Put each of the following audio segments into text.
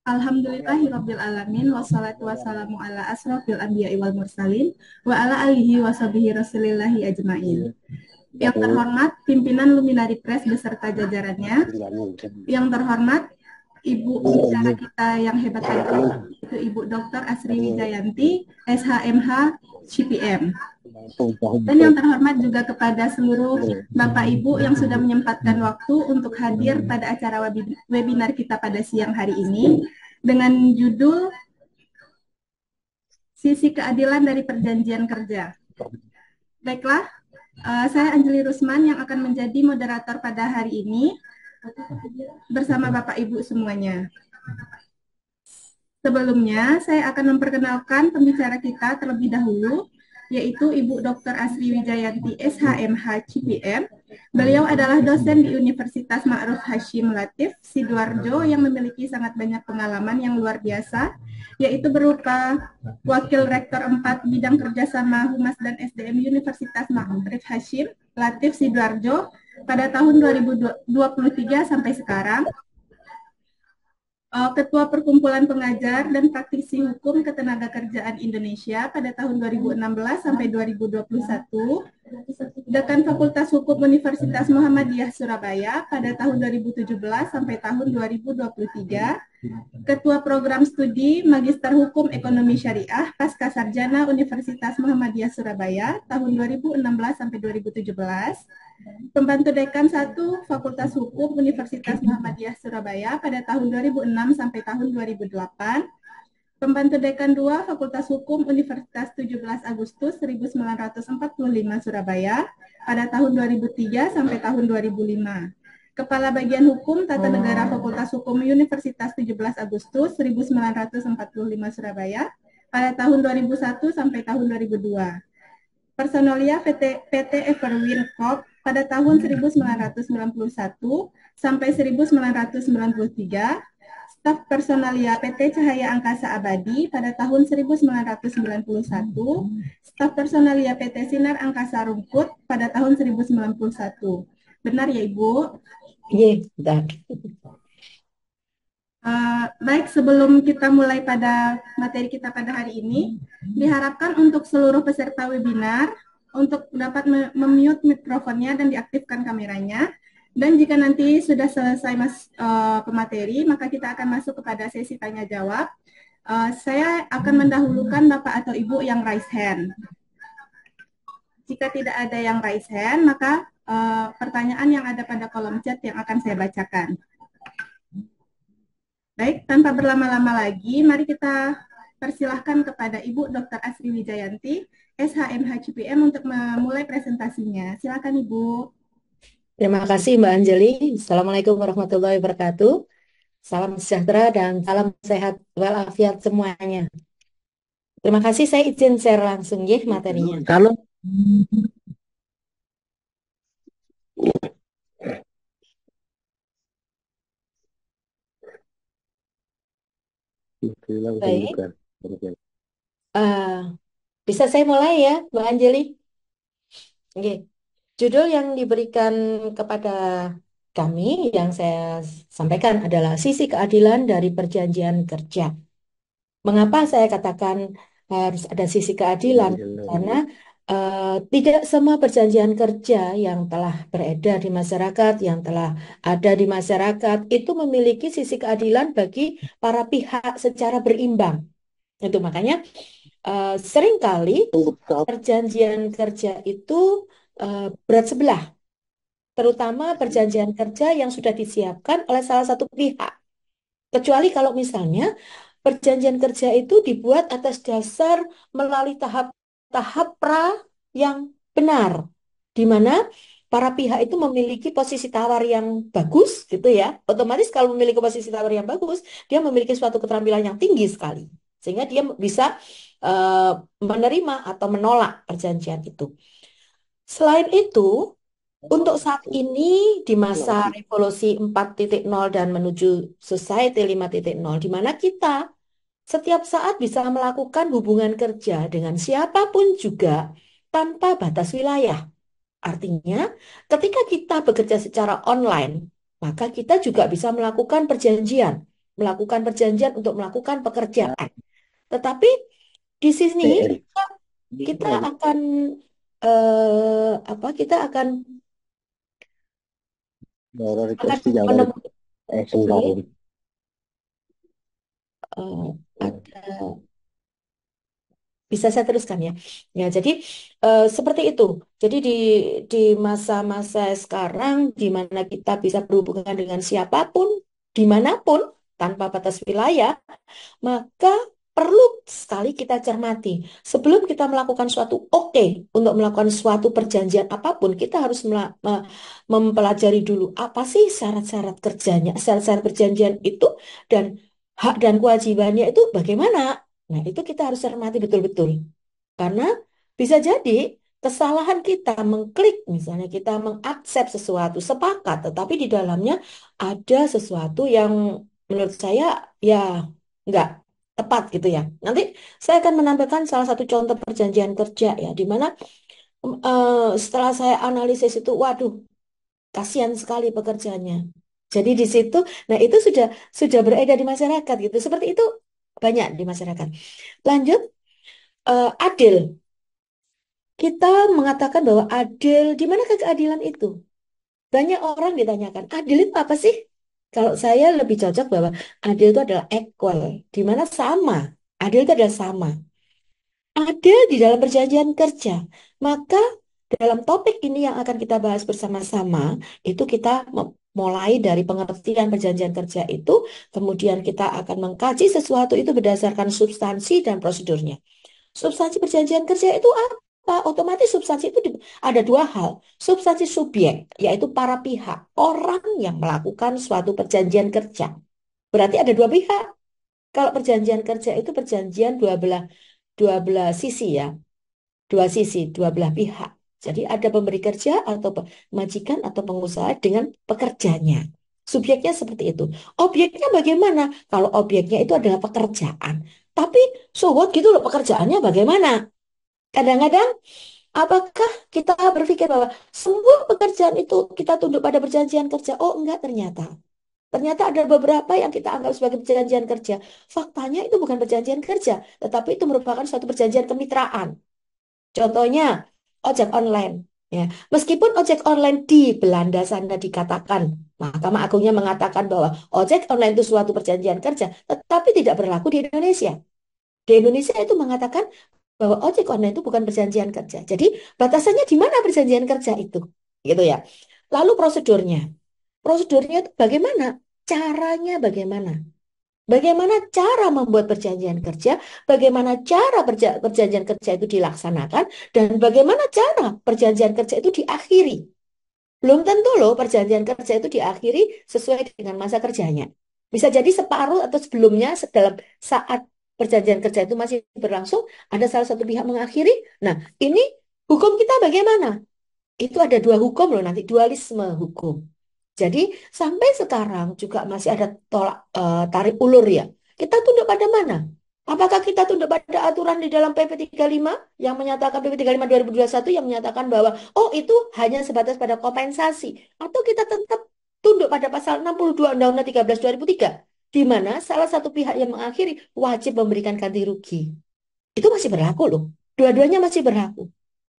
Alhamdulillahirabbil alamin wassalatu wassalamu ala asrofil anbiya'i wal mursalin wa ala alihi washabihi rasulillahi ajmain. Yang terhormat pimpinan Luminari Press beserta jajarannya, yang terhormat Ibu bicara kita yang hebat tadi, itu Ibu Dr. Asri Wijayanti, SHMH CPM. Dan yang terhormat juga kepada seluruh Bapak Ibu yang sudah menyempatkan waktu untuk hadir pada acara webinar kita pada siang hari ini dengan judul Sisi Keadilan dari Perjanjian Kerja. Baiklah, saya Anjeli Rusman yang akan menjadi moderator pada hari ini bersama Bapak Ibu semuanya. Sebelumnya, saya akan memperkenalkan pembicara kita terlebih dahulu, yaitu Ibu Dr. Asri Wijayanti, SHMH CPM. Beliau adalah dosen di Universitas Ma'ruf Hashim Latif, Sidoarjo, yang memiliki sangat banyak pengalaman yang luar biasa, yaitu berupa Wakil Rektor 4 Bidang Kerjasama Humas dan SDM Universitas Ma'ruf Hashim Latif, Sidoarjo, pada tahun 2023 sampai sekarang. Ketua Perkumpulan Pengajar dan Praktisi Hukum Ketenagakerjaan Indonesia pada tahun 2016 sampai 2021, Dekan Fakultas Hukum Universitas Muhammadiyah Surabaya pada tahun 2017 sampai tahun 2023, Ketua Program Studi Magister Hukum Ekonomi Syariah Pasca Sarjana Universitas Muhammadiyah Surabaya tahun 2016 sampai 2017, Pembantu Dekan 1 Fakultas Hukum Universitas Muhammadiyah Surabaya pada tahun 2006 sampai tahun 2008, Pembantu Dekan 2 Fakultas Hukum Universitas 17 Agustus 1945 Surabaya pada tahun 2003 sampai tahun 2005. Kepala Bagian Hukum Tata Negara Fakultas Hukum Universitas 17 Agustus 1945 Surabaya pada tahun 2001 sampai tahun 2002. Personalia PT Everwin Corp pada tahun 1991 sampai 1993, staf personalia PT Cahaya Angkasa Abadi pada tahun 1991, staf personalia PT Sinar Angkasa Rungkut pada tahun 1991. Benar ya Ibu? Iya, benar. Baik, sebelum kita mulai pada materi kita pada hari ini, diharapkan untuk seluruh peserta webinar untuk dapat memute mikrofonnya dan diaktifkan kameranya. Dan jika nanti sudah selesai pemateri, maka kita akan masuk kepada sesi tanya jawab. Saya akan mendahulukan Bapak atau Ibu yang raise hand. Jika tidak ada yang raise hand, maka pertanyaan yang ada pada kolom chat yang akan saya bacakan. Baik, tanpa berlama-lama lagi, mari kita persilahkan kepada Ibu Dr. Asri Wijayanti, SHMH CPM untuk memulai presentasinya. Silakan Ibu. Terima kasih Mbak Anjeli. Assalamualaikum warahmatullahi wabarakatuh. Salam sejahtera dan salam sehat walafiat semuanya. Terima kasih, saya izin share langsung ya materinya. Kalau Baik, bisa saya mulai ya Mbak Anjeli? Oke. Judul yang diberikan kepada kami yang saya sampaikan adalah Sisi Keadilan dari Perjanjian Kerja. Mengapa saya katakan harus ada sisi keadilan? Karena tidak semua perjanjian kerja yang telah beredar di masyarakat, yang telah ada di masyarakat, itu memiliki sisi keadilan bagi para pihak secara berimbang. Itu makanya seringkali perjanjian kerja itu berat sebelah, terutama perjanjian kerja yang sudah disiapkan oleh salah satu pihak. Kecuali kalau misalnya perjanjian kerja itu dibuat atas dasar melalui tahap pra yang benar, di mana para pihak itu memiliki posisi tawar yang bagus, gitu ya. Otomatis kalau memiliki posisi tawar yang bagus, dia memiliki suatu keterampilan yang tinggi sekali, sehingga dia bisa eh, menerima atau menolak perjanjian itu. Selain itu, untuk saat ini di masa revolusi 4.0 dan menuju society 5.0, di mana kita setiap saat bisa melakukan hubungan kerja dengan siapapun juga tanpa batas wilayah. Artinya, ketika kita bekerja secara online, maka kita juga bisa melakukan perjanjian melakukan perjanjian untuk melakukan Nah, pekerjaan. Tetapi di sini TL. kita akan apa? Kita akan Loro akan request jauh dari menemukan sebentar. ada. Bisa saya teruskan ya. Ya, jadi seperti itu. Jadi di masa-masa sekarang di mana kita bisa berhubungan dengan siapapun, dimanapun, tanpa batas wilayah, maka perlu sekali kita cermati. Sebelum kita melakukan suatu oke untuk melakukan suatu perjanjian apapun, kita harus mempelajari dulu apa sih syarat-syarat kerjanya, syarat-syarat perjanjian itu, dan hak dan kewajibannya itu bagaimana. Nah, itu kita harus cermati betul-betul. Karena bisa jadi kesalahan kita mengklik, misalnya kita mengakses sesuatu, sepakat, tetapi di dalamnya ada sesuatu yang menurut saya ya nggak tepat gitu ya. Nanti saya akan menampilkan salah satu contoh perjanjian kerja ya, di mana setelah saya analisis itu, waduh, kasihan sekali pekerjaannya. Jadi di situ, nah itu sudah beredar di masyarakat gitu. Seperti itu banyak di masyarakat. Lanjut, adil. Kita mengatakan bahwa adil, di manakah keadilan itu? Banyak orang ditanyakan, adil itu apa sih? Kalau saya lebih cocok bahwa adil itu adalah equal, di mana sama. Adil itu adalah sama. Adil di dalam perjanjian kerja. Maka dalam topik ini yang akan kita bahas bersama-sama, itu kita mulai dari pengertian perjanjian kerja itu, kemudian kita akan mengkaji sesuatu itu berdasarkan substansi dan prosedurnya. Substansi perjanjian kerja itu apa? Otomatis substansi itu ada dua hal. Substansi subjek, yaitu para pihak, orang yang melakukan suatu perjanjian kerja. Berarti ada dua pihak. Kalau perjanjian kerja itu perjanjian dua belah sisi ya. Dua sisi, dua belah pihak. Jadi ada pemberi kerja atau majikan atau pengusaha dengan pekerjanya. Subjeknya seperti itu. Objeknya bagaimana? Kalau objeknya itu adalah pekerjaan. Tapi so what gitu loh pekerjaannya bagaimana? Kadang-kadang, apakah kita berpikir bahwa semua pekerjaan itu kita tunduk pada perjanjian kerja? Oh, enggak ternyata. Ternyata ada beberapa yang kita anggap sebagai perjanjian kerja. Faktanya itu bukan perjanjian kerja, tetapi itu merupakan suatu perjanjian kemitraan. Contohnya, ojek online. Ya, meskipun ojek online di Belanda sana dikatakan, Mahkamah Agungnya mengatakan bahwa ojek online itu suatu perjanjian kerja, tetapi tidak berlaku di Indonesia. Di Indonesia itu mengatakan bahwa ojek online itu bukan perjanjian kerja. Jadi batasannya di mana perjanjian kerja itu? Gitu ya. Lalu prosedurnya. Prosedurnya itu bagaimana? Caranya bagaimana? Bagaimana cara membuat perjanjian kerja? Bagaimana cara perjanjian kerja itu dilaksanakan? Dan bagaimana cara perjanjian kerja itu diakhiri? Belum tentu loh perjanjian kerja itu diakhiri sesuai dengan masa kerjanya. Bisa jadi separuh atau sebelumnya dalam saat perjanjian kerja itu masih berlangsung, ada salah satu pihak mengakhiri. Nah, ini hukum kita bagaimana? Itu ada dua hukum loh nanti, dualisme hukum. Jadi sampai sekarang juga masih ada tarik ulur ya. Kita tunduk pada mana? Apakah kita tunduk pada aturan di dalam PP 35 yang menyatakan PP 35 2021 yang menyatakan bahwa oh itu hanya sebatas pada kompensasi, atau kita tetap tunduk pada pasal 62 Undang-Undang 13 2003 di mana salah satu pihak yang mengakhiri wajib memberikan ganti rugi. Itu masih berlaku loh. Dua-duanya masih berlaku.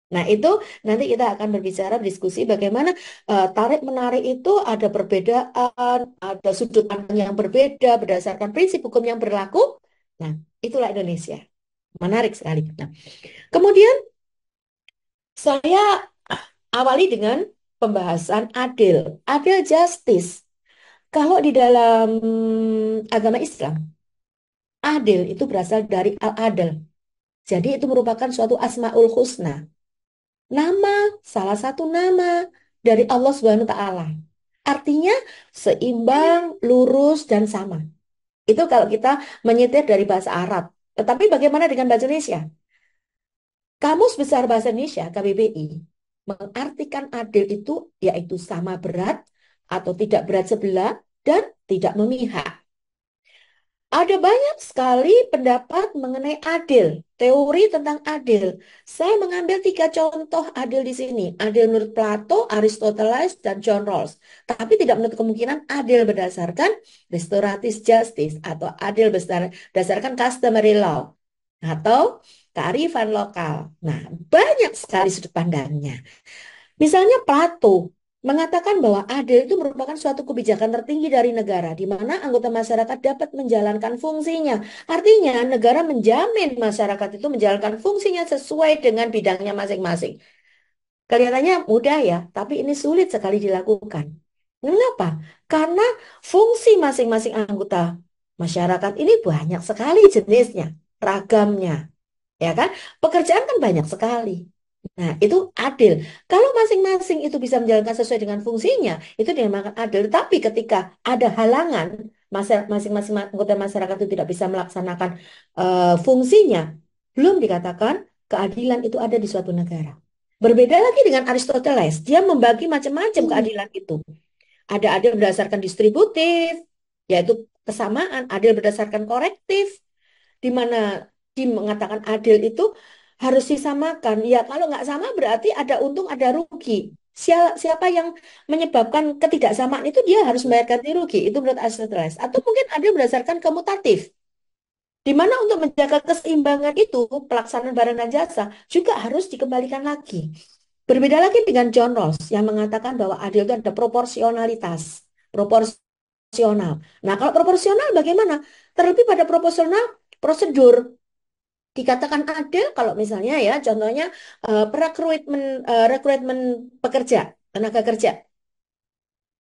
Nah, itu nanti kita akan berbicara, berdiskusi bagaimana tarik-menarik itu ada perbedaan, ada sudut pandang yang berbeda berdasarkan prinsip hukum yang berlaku. Nah, itulah Indonesia. Menarik sekali. Nah, kemudian saya awali dengan pembahasan adil. Adil justice. Kalau di dalam agama Islam, adil itu berasal dari al-adl. Jadi itu merupakan suatu asmaul husna. Nama, salah satu nama dari Allah Subhanahu wa Ta'ala. Artinya seimbang, lurus, dan sama. Itu kalau kita menyetir dari bahasa Arab. Tetapi bagaimana dengan bahasa Indonesia? Kamus Besar Bahasa Indonesia, KBBI, mengartikan adil itu yaitu sama berat atau tidak berat sebelah dan tidak memihak. Ada banyak sekali pendapat mengenai adil, teori tentang adil. Saya mengambil 3 contoh adil di sini. Adil menurut Plato, Aristoteles, dan John Rawls. Tapi tidak menutup kemungkinan adil berdasarkan restoratif justice atau adil berdasarkan customary law atau kearifan lokal. Nah, banyak sekali sudut pandangnya. Misalnya Plato mengatakan bahwa adil itu merupakan suatu kebijakan tertinggi dari negara, di mana anggota masyarakat dapat menjalankan fungsinya. Artinya, negara menjamin masyarakat itu menjalankan fungsinya sesuai dengan bidangnya masing-masing. Kelihatannya mudah ya, tapi ini sulit sekali dilakukan. Mengapa? Karena fungsi masing-masing anggota masyarakat ini banyak sekali jenisnya, ragamnya, ya kan? Pekerjaan kan banyak sekali. Nah, itu adil. Kalau masing-masing itu bisa menjalankan sesuai dengan fungsinya, itu dinamakan adil. Tapi ketika ada halangan, masing-masing anggota masyarakat itu tidak bisa melaksanakan fungsinya, belum dikatakan keadilan itu ada di suatu negara. Berbeda lagi dengan Aristoteles, dia membagi macam-macam keadilan itu. Ada adil berdasarkan distributif, yaitu kesamaan, adil berdasarkan korektif, di mana di mengatakan adil itu harus disamakan. Ya, kalau nggak sama berarti ada untung, ada rugi. Siapa yang menyebabkan ketidaksamaan itu dia harus membayar ganti rugi. Itu menurut Aristoteles. Atau mungkin adil berdasarkan komutatif. Di mana untuk menjaga keseimbangan itu, pelaksanaan barang dan jasa juga harus dikembalikan lagi. Berbeda lagi dengan John Rawls yang mengatakan bahwa adil itu ada proporsionalitas. Proporsional. Nah, kalau proporsional bagaimana? Terlebih pada proporsional prosedur. Dikatakan adil kalau misalnya ya contohnya rekrutmen pekerja, tenaga kerja.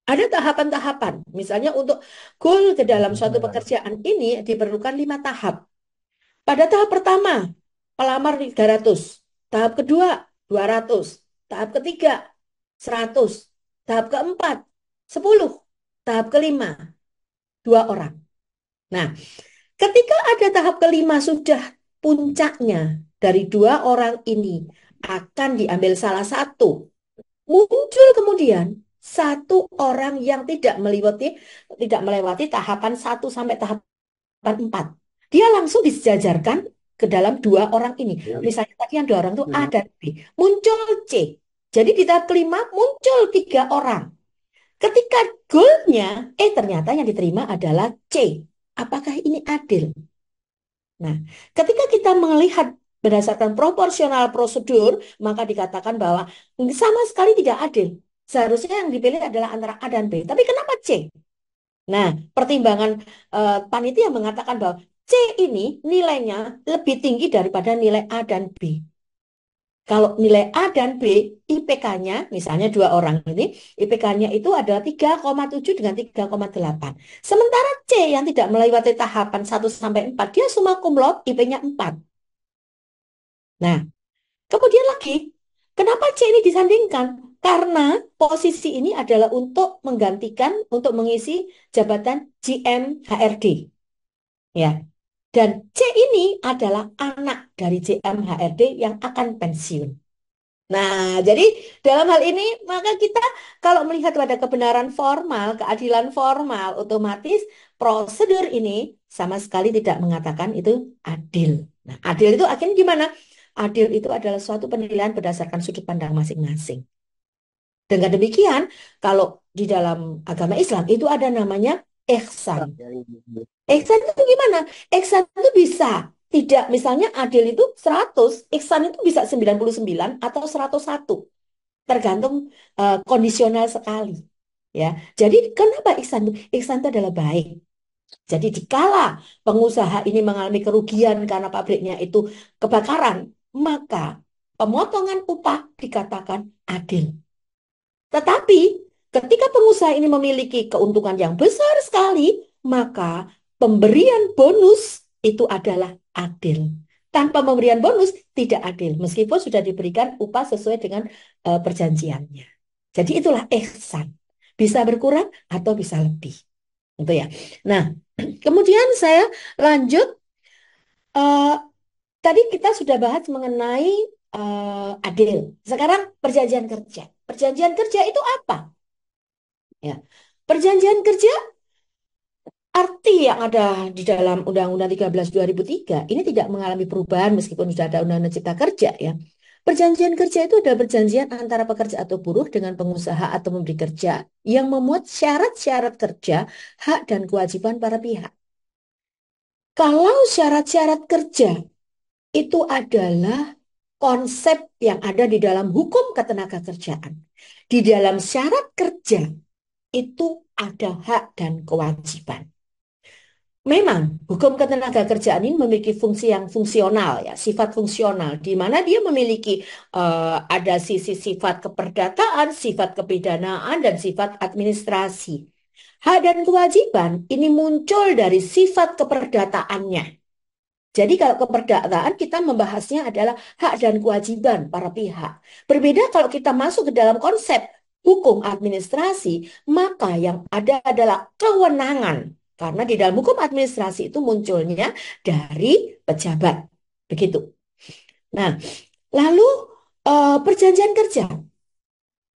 Ada tahapan-tahapan. Misalnya untuk goal ke dalam suatu pekerjaan ini diperlukan 5 tahap. Pada tahap pertama, pelamar 300. Tahap kedua, 200. Tahap ketiga, 100. Tahap keempat, 10. Tahap kelima, 2 orang. Nah, ketika ada tahap kelima sudah puncaknya dari 2 orang ini akan diambil salah satu. Muncul kemudian 1 orang yang tidak melewati tahapan 1 sampai tahapan 4. Dia langsung disejajarkan ke dalam 2 orang ini. Misalnya tadi yang 2 orang itu A dan B. Muncul C. Jadi di tahap kelima muncul 3 orang. Ketika goalnya, ternyata yang diterima adalah C. Apakah ini adil? Nah, ketika kita melihat berdasarkan proporsional prosedur, maka dikatakan bahwa sama sekali tidak adil. Seharusnya yang dipilih adalah antara A dan B. Tapi kenapa C? Nah, pertimbangan panitia mengatakan bahwa C ini nilainya lebih tinggi daripada nilai A dan B. Kalau nilai A dan B, IPK-nya, misalnya 2 orang ini, IPK-nya itu adalah 3,7 dengan 3,8. Sementara C yang tidak melewati tahapan 1 sampai 4, dia summa cum laude, IP-nya 4. Nah, kemudian lagi, kenapa C ini disandingkan? Karena posisi ini adalah untuk mengisi jabatan GM HRD. Ya, dan C ini adalah anak dari GM HRD yang akan pensiun. Nah, jadi dalam hal ini maka kita kalau melihat pada kebenaran formal, keadilan formal, otomatis prosedur ini sama sekali tidak mengatakan itu adil. Nah, adil itu akhirnya gimana? Adil itu adalah suatu penilaian berdasarkan sudut pandang masing-masing. Dengan demikian, kalau di dalam agama Islam itu ada namanya ihsan. Ihsan itu gimana? Ihsan itu bisa tidak, misalnya adil itu 100, ihsan itu bisa 99 atau 101. Tergantung kondisional sekali. Ya, jadi kenapa ihsan itu? Ihsan itu adalah baik. Jadi dikala pengusaha ini mengalami kerugian karena pabriknya itu kebakaran, maka pemotongan upah dikatakan adil. Tetapi ketika pengusaha ini memiliki keuntungan yang besar sekali, maka pemberian bonus itu adalah adil. Tanpa pemberian bonus tidak adil, meskipun sudah diberikan upah sesuai dengan perjanjiannya. Jadi itulah ihsan. Bisa berkurang atau bisa lebih. Gitu ya. Nah, kemudian saya lanjut. eh, Tadi kita sudah bahas mengenai adil. Sekarang perjanjian kerja. Perjanjian kerja itu apa? Ya. Perjanjian kerja arti yang ada di dalam Undang-Undang 13 2003 ini tidak mengalami perubahan meskipun sudah ada Undang-Undang Cipta Kerja ya. Perjanjian kerja itu adalah perjanjian antara pekerja atau buruh dengan pengusaha atau memberi kerja yang memuat syarat-syarat kerja, hak dan kewajiban para pihak. Kalau syarat-syarat kerja itu adalah konsep yang ada di dalam hukum ketenagakerjaan. Di dalam syarat kerja itu ada hak dan kewajiban. Memang hukum ketenagakerjaan ini memiliki fungsi yang fungsional ya, sifat fungsional di mana dia memiliki ada sisi sifat keperdataan, sifat kepidanaan dan sifat administrasi. Hak dan kewajiban ini muncul dari sifat keperdataannya. Jadi kalau keperdataan kita membahasnya adalah hak dan kewajiban para pihak. Berbeda kalau kita masuk ke dalam konsep hukum administrasi, maka yang ada adalah kewenangan. Karena di dalam hukum administrasi itu munculnya dari pejabat. Begitu. Nah, lalu perjanjian kerja.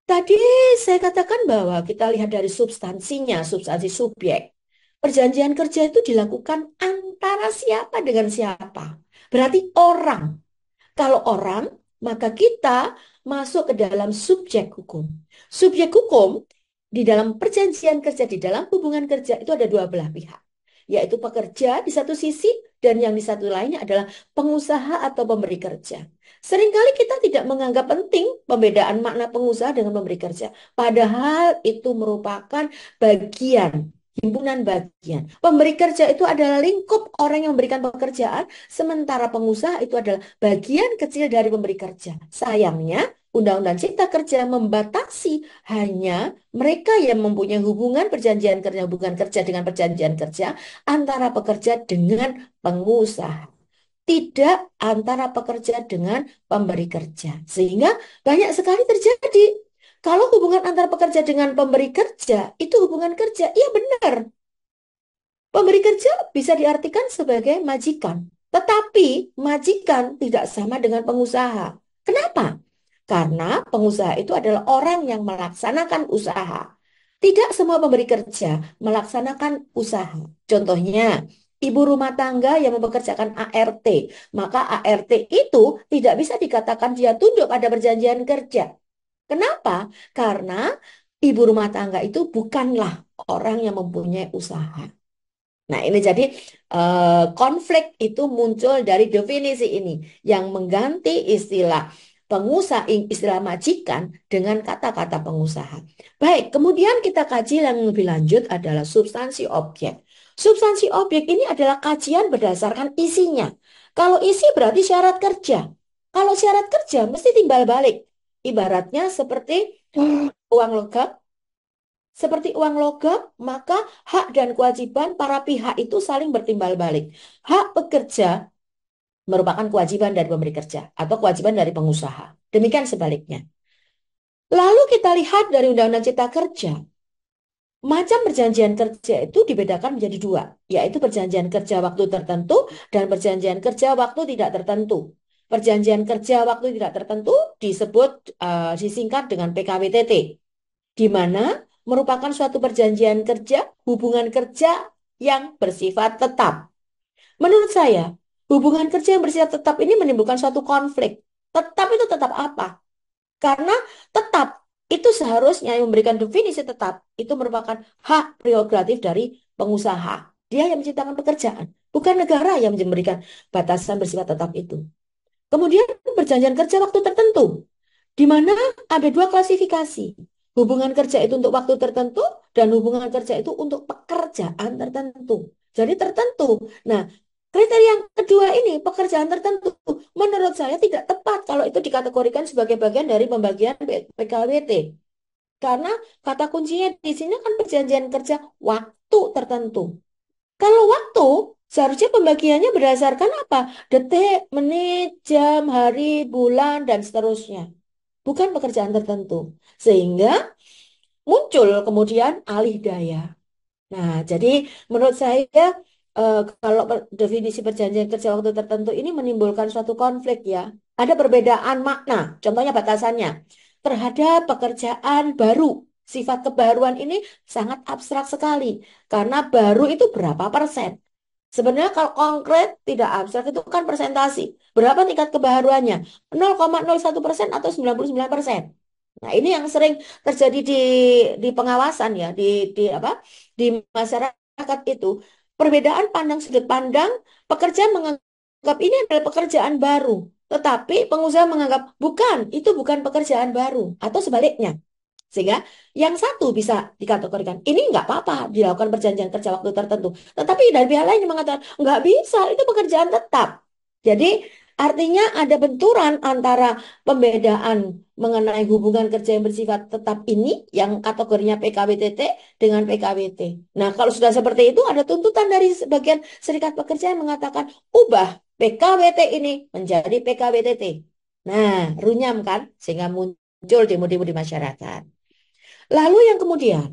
Tadi saya katakan bahwa kita lihat dari substansinya, substansi subjek. Perjanjian kerja itu dilakukan antara siapa dengan siapa. Berarti orang. Kalau orang, maka kita masuk ke dalam subjek hukum. Subjek hukum di dalam perjanjian kerja, di dalam hubungan kerja itu ada dua belah pihak. Yaitu pekerja di satu sisi dan yang di satu lainnya adalah pengusaha atau pemberi kerja. Seringkali kita tidak menganggap penting pembedaan makna pengusaha dengan pemberi kerja. Padahal itu merupakan bagian, himpunan bagian. Pemberi kerja itu adalah lingkup orang yang memberikan pekerjaan, sementara pengusaha itu adalah bagian kecil dari pemberi kerja. Sayangnya, Undang-Undang Cipta Kerja membatasi hanya mereka yang mempunyai hubungan kerja dengan perjanjian kerja antara pekerja dengan pengusaha, tidak antara pekerja dengan pemberi kerja. Sehingga banyak sekali terjadi. Kalau hubungan antara pekerja dengan pemberi kerja, itu hubungan kerja. Iya benar. Pemberi kerja bisa diartikan sebagai majikan. Tetapi majikan tidak sama dengan pengusaha. Kenapa? Karena pengusaha itu adalah orang yang melaksanakan usaha. Tidak semua pemberi kerja melaksanakan usaha. Contohnya, ibu rumah tangga yang mempekerjakan ART. Maka ART itu tidak bisa dikatakan dia tunduk pada perjanjian kerja. Kenapa? Karena ibu rumah tangga itu bukanlah orang yang mempunyai usaha. Nah, ini jadi konflik itu muncul dari definisi ini yang mengganti istilah pengusaha, istilah majikan dengan kata-kata pengusaha. Baik, kemudian kita kaji yang lebih lanjut adalah substansi objek. Substansi objek ini adalah kajian berdasarkan isinya. Kalau isi berarti syarat kerja. Kalau syarat kerja mesti timbal balik. Ibaratnya seperti uang logam. Seperti uang logam, maka hak dan kewajiban para pihak itu saling bertimbal balik. Hak pekerja merupakan kewajiban dari pemberi kerja atau kewajiban dari pengusaha. Demikian sebaliknya. Lalu kita lihat dari Undang-Undang Cipta Kerja. Macam perjanjian kerja itu dibedakan menjadi dua, yaitu perjanjian kerja waktu tertentu dan perjanjian kerja waktu tidak tertentu. Perjanjian kerja waktu tidak tertentu disebut disingkat dengan PKWTT, di mana merupakan suatu perjanjian kerja, hubungan kerja yang bersifat tetap. Menurut saya, hubungan kerja yang bersifat tetap ini menimbulkan suatu konflik. Tetap itu tetap apa? Karena tetap itu seharusnya yang memberikan definisi tetap itu merupakan hak prerogatif dari pengusaha. Dia yang menciptakan pekerjaan, bukan negara yang memberikan batasan bersifat tetap itu. Kemudian perjanjian kerja waktu tertentu, di mana ada dua klasifikasi. Hubungan kerja itu untuk waktu tertentu dan hubungan kerja itu untuk pekerjaan tertentu. Jadi tertentu. Nah, kriteria yang kedua ini, pekerjaan tertentu, menurut saya tidak tepat kalau itu dikategorikan sebagai bagian dari pembagian PKWT. Karena kata kuncinya di sini kan perjanjian kerja waktu tertentu. Kalau waktu, seharusnya pembagiannya berdasarkan apa? Detik, menit, jam, hari, bulan, dan seterusnya. Bukan pekerjaan tertentu. Sehingga muncul kemudian alih daya. Nah, jadi menurut saya kalau definisi perjanjian kerja waktu tertentu ini menimbulkan suatu konflik ya. Ada perbedaan makna, contohnya batasannya terhadap pekerjaan baru Sifat kebaruan ini sangat abstrak sekali. Karena baru itu berapa persen? Sebenarnya kalau konkret tidak abstrak itu kan persentasi. Berapa tingkat kebaruannya? 0,01% atau 99%. Nah, ini yang sering terjadi di pengawasan ya, apa? Di masyarakat itu. Perbedaan pandang sudut pandang, pekerja menganggap ini adalah pekerjaan baru, tetapi pengusaha menganggap bukan, itu bukan pekerjaan baru atau sebaliknya. Sehingga yang satu bisa dikategorikan, ini nggak apa-apa dilakukan perjanjian kerja waktu tertentu. Tetapi dari pihak lain yang mengatakan, nggak bisa, itu pekerjaan tetap. Jadi artinya ada benturan antara pembedaan mengenai hubungan kerja yang bersifat tetap ini, yang kategorinya PKWTT dengan PKWT. Nah, kalau sudah seperti itu, ada tuntutan dari sebagian serikat pekerja yang mengatakan, ubah PKWT ini menjadi PKWTT. Nah, runyam kan? Sehingga muncul demo-demo di masyarakat. Lalu yang kemudian,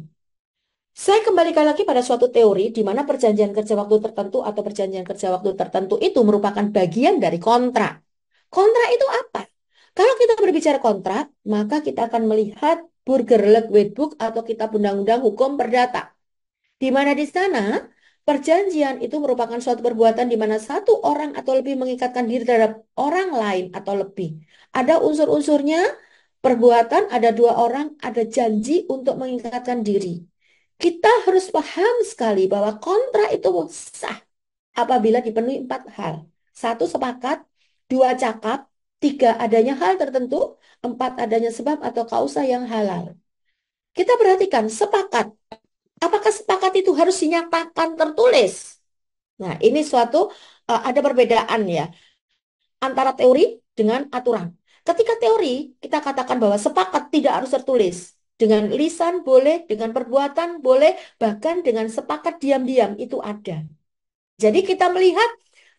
saya kembalikan lagi pada suatu teori di mana perjanjian kerja waktu tertentu atau perjanjian kerja waktu tertentu itu merupakan bagian dari kontrak. Kontrak itu apa? Kalau kita berbicara kontrak, maka kita akan melihat Burgerlijk Wetboek atau Kitab Undang-Undang Hukum Perdata. Di mana di sana perjanjian itu merupakan suatu perbuatan di mana satu orang atau lebih mengikatkan diri terhadap orang lain atau lebih. Ada unsur-unsurnya, perbuatan, ada dua orang, ada janji untuk mengikatkan diri. Kita harus paham sekali bahwa kontrak itu sah apabila dipenuhi empat hal. Satu, sepakat. Dua, cakap. Tiga, adanya hal tertentu. Empat, adanya sebab atau kausa yang halal. Kita perhatikan, sepakat. Apakah sepakat itu harus dinyatakan tertulis? Nah, ini suatu ada perbedaan ya antara teori dengan aturan. Ketika teori, kita katakan bahwa sepakat tidak harus tertulis. Dengan lisan boleh, dengan perbuatan boleh, bahkan dengan sepakat diam-diam itu ada. Jadi kita melihat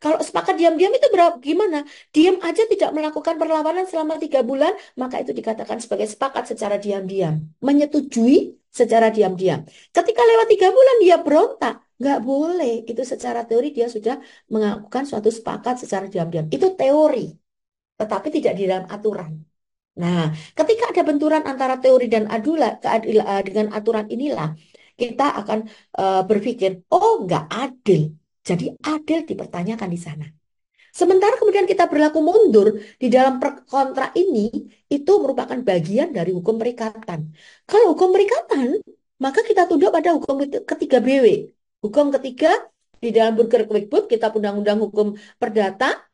kalau sepakat diam-diam itu gimana? Diam aja tidak melakukan perlawanan selama 3 bulan, maka itu dikatakan sebagai sepakat secara diam-diam. Menyetujui secara diam-diam. Ketika lewat 3 bulan dia berontak, nggak boleh. Itu secara teori dia sudah melakukan suatu sepakat secara diam-diam. Itu teori, tetapi tidak di dalam aturan. Nah, ketika ada benturan antara teori dan dengan aturan inilah, kita akan berpikir, oh nggak adil. Jadi adil dipertanyakan di sana. Sementara kemudian kita berlaku mundur di dalam kontrak ini, itu merupakan bagian dari hukum perikatan. Kalau hukum perikatan, maka kita tunduk pada hukum ketiga BW. Hukum ketiga di dalam Burgerlijk Wetboek, Kitab Undang-Undang Hukum Perdata,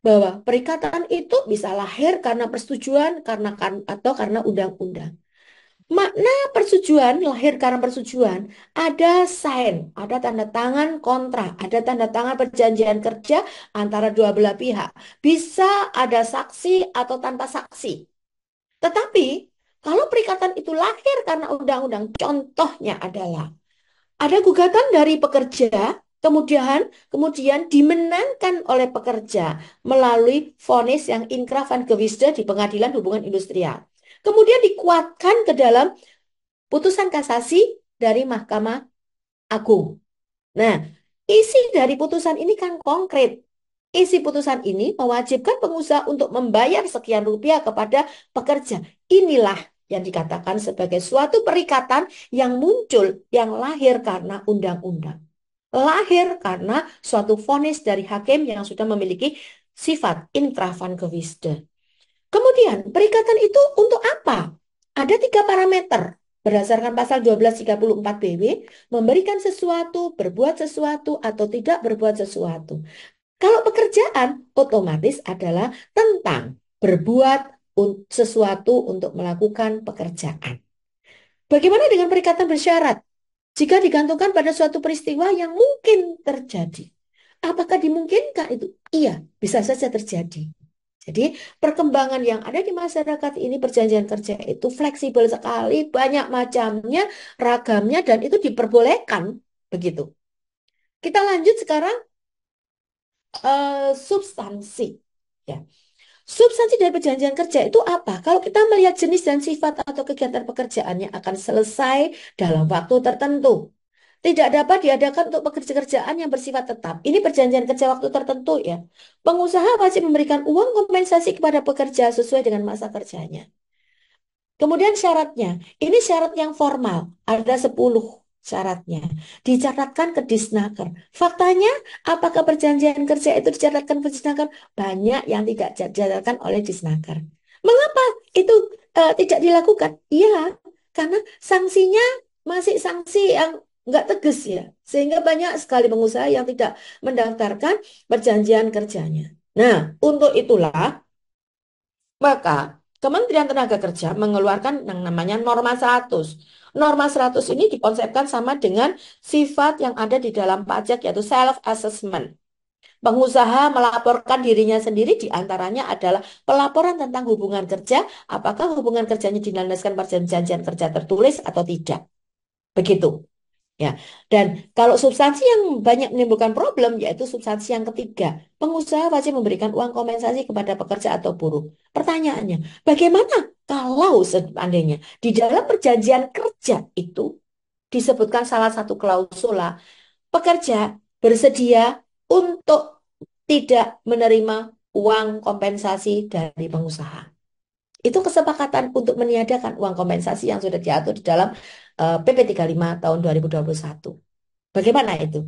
bahwa perikatan itu bisa lahir karena persetujuan atau karena undang-undang. Makna persetujuan lahir karena persetujuan, ada sign, ada tanda tangan kontrak, ada tanda tangan perjanjian kerja antara dua belah pihak. Bisa ada saksi atau tanpa saksi. Tetapi kalau perikatan itu lahir karena undang-undang, contohnya adalah ada gugatan dari pekerja, kemudian dimenangkan oleh pekerja melalui vonis yang inkrah van gewiste di Pengadilan Hubungan Industrial. Kemudian dikuatkan ke dalam putusan kasasi dari Mahkamah Agung. Nah, isi dari putusan ini kan konkret. Isi putusan ini mewajibkan pengusaha untuk membayar sekian rupiah kepada pekerja. Inilah yang dikatakan sebagai suatu perikatan yang muncul, yang lahir karena undang-undang. Lahir karena suatu vonis dari hakim yang sudah memiliki sifat inkrah van gewiste. Kemudian, perikatan itu untuk apa? Ada 3 parameter. Berdasarkan pasal 1234 BW, memberikan sesuatu, berbuat sesuatu, atau tidak berbuat sesuatu. Kalau pekerjaan, otomatis adalah tentang berbuat sesuatu untuk melakukan pekerjaan. Bagaimana dengan perikatan bersyarat? Jika digantungkan pada suatu peristiwa yang mungkin terjadi. Apakah dimungkinkan itu? Iya, bisa saja terjadi. Jadi perkembangan yang ada di masyarakat ini perjanjian kerja itu fleksibel sekali, banyak macamnya, ragamnya, dan itu diperbolehkan. Begitu. Kita lanjut sekarang substansi. Ya. Substansi dari perjanjian kerja itu apa? Kalau kita melihat jenis dan sifat atau kegiatan pekerjaannya akan selesai dalam waktu tertentu. Tidak dapat diadakan untuk pekerjaan yang bersifat tetap. Ini perjanjian kerja waktu tertentu ya. Pengusaha wajib memberikan uang kompensasi kepada pekerja sesuai dengan masa kerjanya. Kemudian syaratnya, ini syarat yang formal, ada 10 syaratnya. Dicatatkan ke Disnaker. Faktanya, apakah perjanjian kerja itu dicatatkan ke Disnaker? Banyak yang tidak dicatatkan oleh Disnaker. Mengapa itu tidak dilakukan? Iya, karena sanksinya masih sanksi yang nggak tegas ya. Sehingga banyak sekali pengusaha yang tidak mendaftarkan perjanjian kerjanya. Nah, untuk itulah maka Kementerian Tenaga Kerja mengeluarkan yang namanya Norma 100. Norma 100 ini dikonsepkan sama dengan sifat yang ada di dalam pajak yaitu self-assessment. Pengusaha melaporkan dirinya sendiri diantaranya adalah pelaporan tentang hubungan kerja, apakah hubungan kerjanya dilandaskan perjanjian kerja tertulis atau tidak. Begitu. Ya, dan kalau substansi yang banyak menimbulkan problem yaitu substansi yang ketiga, pengusaha wajib memberikan uang kompensasi kepada pekerja atau buruh. Pertanyaannya, bagaimana kalau seandainya di dalam perjanjian kerja itu disebutkan salah satu klausula pekerja bersedia untuk tidak menerima uang kompensasi dari pengusaha. Itu kesepakatan untuk meniadakan uang kompensasi yang sudah diatur di dalam PP 35 tahun 2021. Bagaimana itu?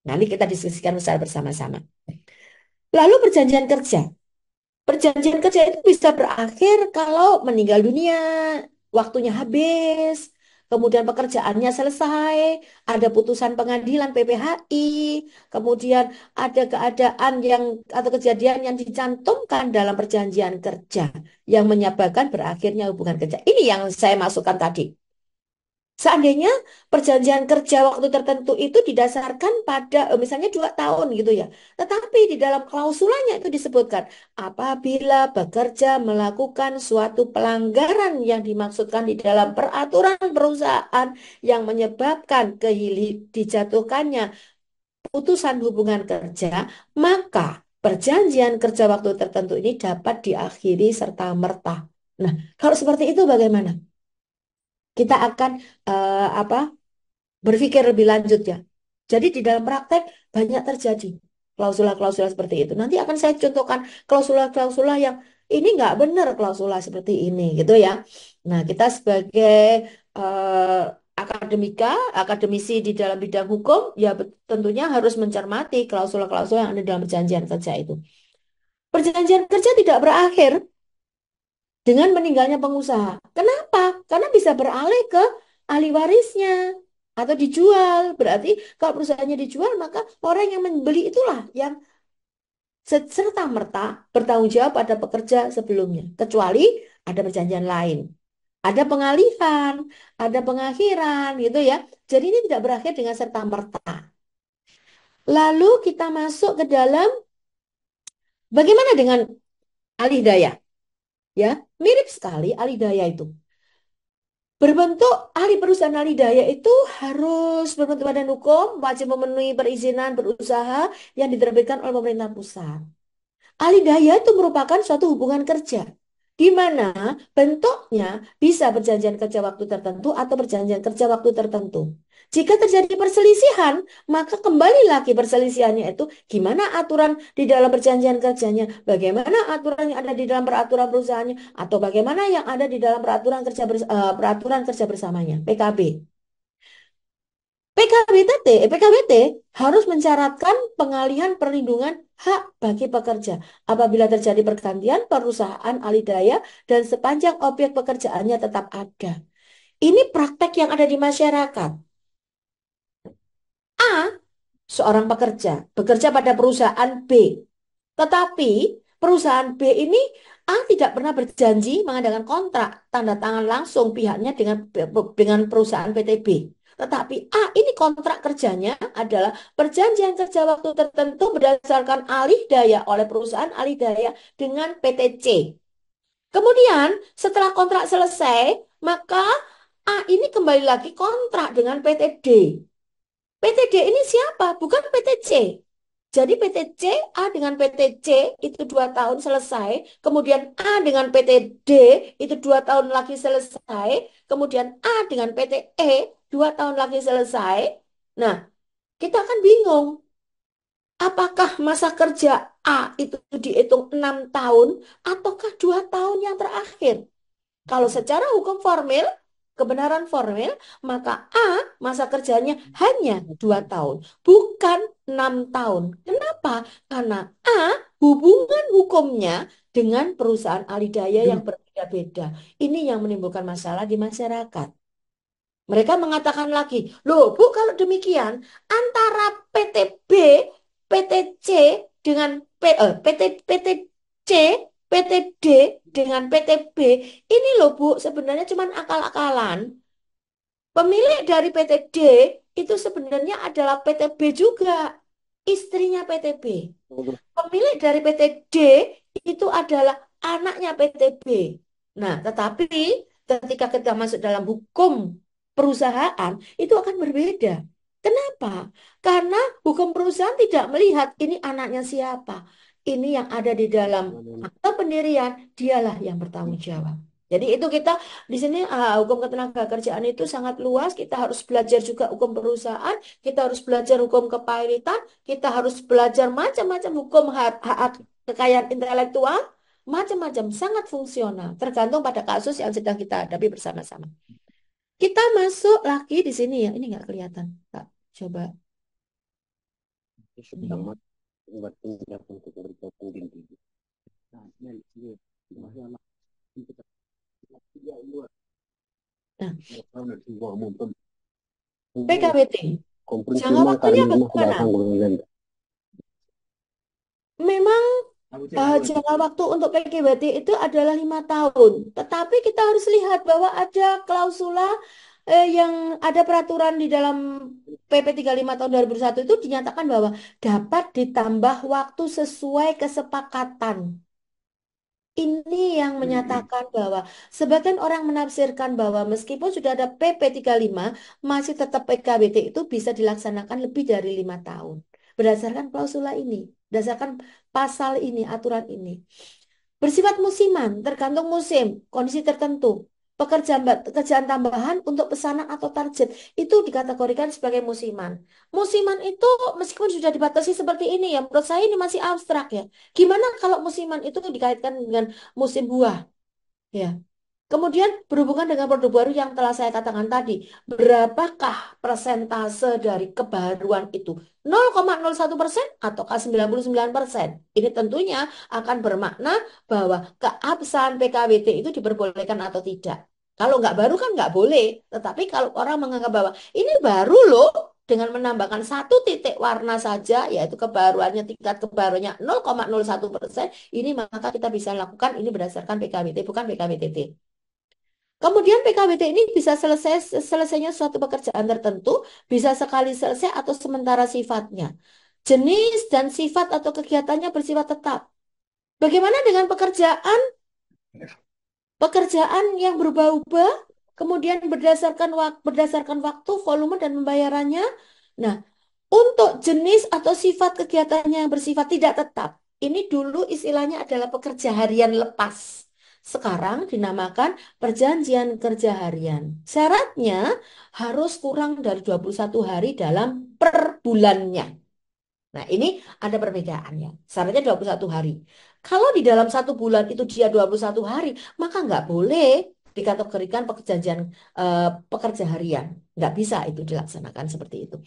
Nanti kita diskusikan secara bersama-sama. Lalu perjanjian kerja. Perjanjian kerja itu bisa berakhir kalau meninggal dunia, waktunya habis, kemudian pekerjaannya selesai, ada putusan pengadilan PPHI, kemudian ada keadaan yang atau kejadian yang dicantumkan dalam perjanjian kerja yang menyebabkan berakhirnya hubungan kerja. Ini yang saya masukkan tadi. Seandainya perjanjian kerja waktu tertentu itu didasarkan pada misalnya 2 tahun gitu ya. Tetapi di dalam klausulanya itu disebutkan apabila bekerja melakukan suatu pelanggaran yang dimaksudkan di dalam peraturan perusahaan yang menyebabkan dijatuhkannya putusan hubungan kerja, maka perjanjian kerja waktu tertentu ini dapat diakhiri serta merta. Nah, kalau seperti itu bagaimana? Kita akan apa berpikir lebih lanjut ya. Jadi di dalam praktek banyak terjadi klausula-klausula seperti itu. Nanti akan saya contohkan klausula-klausula yang ini nggak benar klausula seperti ini gitu ya. Nah kita sebagai eh, akademika, akademisi di dalam bidang hukum ya tentunya harus mencermati klausula-klausula yang ada dalam perjanjian kerja itu. Perjanjian kerja tidak berakhir dengan meninggalnya pengusaha. Kenapa? Karena bisa beralih ke ahli warisnya atau dijual. Berarti kalau perusahaannya dijual, maka orang yang membeli itulah yang serta-merta bertanggung jawab pada pekerja sebelumnya. Kecuali ada perjanjian lain. Ada pengalihan, ada pengakhiran gitu ya. Jadi ini tidak berakhir dengan serta-merta. Lalu kita masuk ke dalam bagaimana dengan alih daya? Ya, mirip sekali alih daya itu. Berbentuk ahli perusahaan ahli daya itu harus berbentuk badan hukum, wajib memenuhi perizinan berusaha yang diterbitkan oleh pemerintah pusat. Ahli daya itu merupakan suatu hubungan kerja, di mana bentuknya bisa perjanjian kerja waktu tertentu atau perjanjian kerja waktu tertentu. Jika terjadi perselisihan, maka kembali lagi perselisihannya itu gimana aturan di dalam perjanjian kerjanya, bagaimana aturan yang ada di dalam peraturan perusahaannya, atau bagaimana yang ada di dalam peraturan kerja bersamanya, PKB. PKWT harus mensyaratkan pengalihan perlindungan hak bagi pekerja apabila terjadi pergantian perusahaan alidaya dan sepanjang objek pekerjaannya tetap ada. Ini praktek yang ada di masyarakat. A, seorang pekerja bekerja pada perusahaan B, tetapi perusahaan B ini A tidak pernah berjanji mengadakan kontrak tanda tangan langsung pihaknya dengan perusahaan PT B. Tetapi A ini kontrak kerjanya adalah perjanjian kerja waktu tertentu berdasarkan alih daya oleh perusahaan alih daya dengan PT C. Kemudian setelah kontrak selesai, maka A ini kembali lagi kontrak dengan PT D. PT D ini siapa? Bukan PT C. Jadi PT C, A dengan PT C itu 2 tahun selesai, kemudian A dengan PT D itu 2 tahun lagi selesai, kemudian A dengan PT E 2 tahun lagi selesai. Nah, kita akan bingung, apakah masa kerja A itu dihitung 6 tahun ataukah 2 tahun yang terakhir? Kalau secara hukum formil, kebenaran formil, maka A masa kerjanya hanya 2 tahun, bukan 6 tahun. Kenapa? Karena A hubungan hukumnya dengan perusahaan alidaya yang berbeda-beda. Ini yang menimbulkan masalah di masyarakat. Mereka mengatakan lagi, loh Bu, kalau demikian antara PT B, PT C dengan PT C, PT D dengan PT B, ini loh Bu, sebenarnya cuma akal-akalan. Pemilik dari PT D itu sebenarnya adalah PT B juga, istrinya PT B. Pemilik dari PT D itu adalah anaknya PT B. Nah, tetapi ketika kita masuk dalam hukum perusahaan, itu akan berbeda. Kenapa? Karena hukum perusahaan tidak melihat ini anaknya siapa. Ini yang ada di dalam akta pendirian, dialah yang bertanggung jawab. Jadi itu kita di sini hukum ketenagakerjaan itu sangat luas. Kita harus belajar juga hukum perusahaan, kita harus belajar hukum kepailitan, kita harus belajar macam-macam hukum hak, hak kekayaan intelektual, macam-macam, sangat fungsional, tergantung pada kasus yang sedang kita hadapi bersama-sama. Kita masuk lagi di sini ya, ini nggak kelihatan, Kak. Coba. Ini. Nah, PKWT, jangka waktunya bagaimana? Memang jangka waktu untuk PKWT itu adalah 5 tahun. Tetapi kita harus lihat bahwa ada klausula yang ada peraturan di dalam PP 35 tahun 2001 itu dinyatakan bahwa dapat ditambah waktu sesuai kesepakatan. Ini yang menyatakan bahwa sebagian orang menafsirkan bahwa meskipun sudah ada PP 35, masih tetap PKWT itu bisa dilaksanakan lebih dari 5 tahun. Berdasarkan klausula ini, berdasarkan pasal ini, aturan ini. Bersifat musiman, tergantung musim, kondisi tertentu. Pekerjaan tambahan untuk pesanan atau target itu dikategorikan sebagai musiman. Musiman itu meskipun sudah dibatasi seperti ini ya, menurut saya ini masih abstrak ya. Gimana kalau musiman itu dikaitkan dengan musim buah? Ya. Kemudian berhubungan dengan produk baru yang telah saya katakan tadi, berapakah persentase dari kebaruan itu? 0,01% ataukah 99%? Ini tentunya akan bermakna bahwa keabsahan PKWT itu diperbolehkan atau tidak. Kalau nggak baru kan nggak boleh. Tetapi kalau orang menganggap bahwa ini baru loh, dengan menambahkan satu titik warna saja, yaitu kebaruannya, tingkat kebaruannya 0,01%, ini maka kita bisa lakukan ini berdasarkan PKWT, bukan PKWTT. Kemudian PKWT ini bisa selesainya suatu pekerjaan tertentu, bisa sekali selesai atau sementara sifatnya. Jenis dan sifat atau kegiatannya bersifat tetap. Bagaimana dengan pekerjaan? Pekerjaan yang berubah-ubah, kemudian berdasarkan waktu, volume, dan pembayarannya. Nah, untuk jenis atau sifat kegiatannya yang bersifat tidak tetap, ini dulu istilahnya adalah pekerja harian lepas. Sekarang dinamakan perjanjian kerja harian. Syaratnya harus kurang dari 21 hari dalam per bulannya. Nah, ini ada perbedaannya. Syaratnya 21 hari. Kalau di dalam 1 bulan itu dia 21 hari, maka nggak boleh dikategorikan pekerja harian. Nggak bisa itu dilaksanakan seperti itu.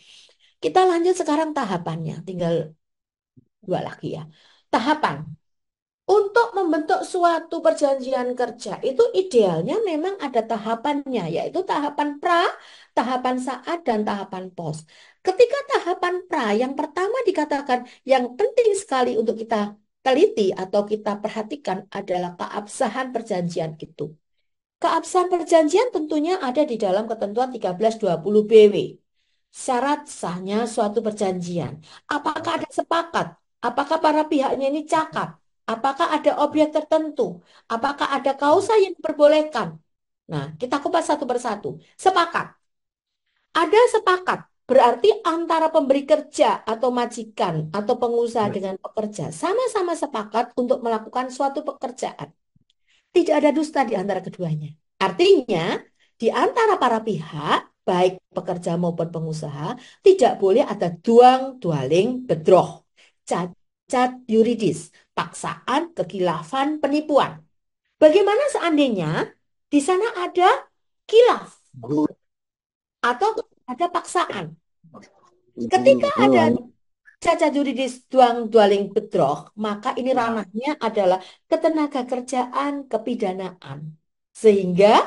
Kita lanjut sekarang tahapannya. Tinggal 2 lagi ya. Tahapan. Untuk membentuk suatu perjanjian kerja itu idealnya memang ada tahapannya, yaitu tahapan pra, tahapan saat, dan tahapan pos. Ketika tahapan pra yang pertama dikatakan yang penting sekali untuk kita teliti atau kita perhatikan adalah keabsahan perjanjian itu. Keabsahan perjanjian tentunya ada di dalam ketentuan 1320 BW. Syarat sahnya suatu perjanjian. Apakah ada sepakat? Apakah para pihaknya ini cakap? Apakah ada objek tertentu? Apakah ada kausa yang diperbolehkan? Nah, kita kupas satu persatu. Sepakat. Ada sepakat. Berarti antara pemberi kerja atau majikan atau pengusaha dengan pekerja sama-sama sepakat untuk melakukan suatu pekerjaan. Tidak ada dusta di antara keduanya. Artinya, di antara para pihak, baik pekerja maupun pengusaha, tidak boleh ada duang-dualing bedroh, cacat yuridis, paksaan, kekilafan, penipuan. Bagaimana seandainya Di sana ada khilaf atau ada paksaan. Ketika ada cacat yuridis dwelling bedroh, maka ini ranahnya adalah ketenaga kerjaan kepidanaan. Sehingga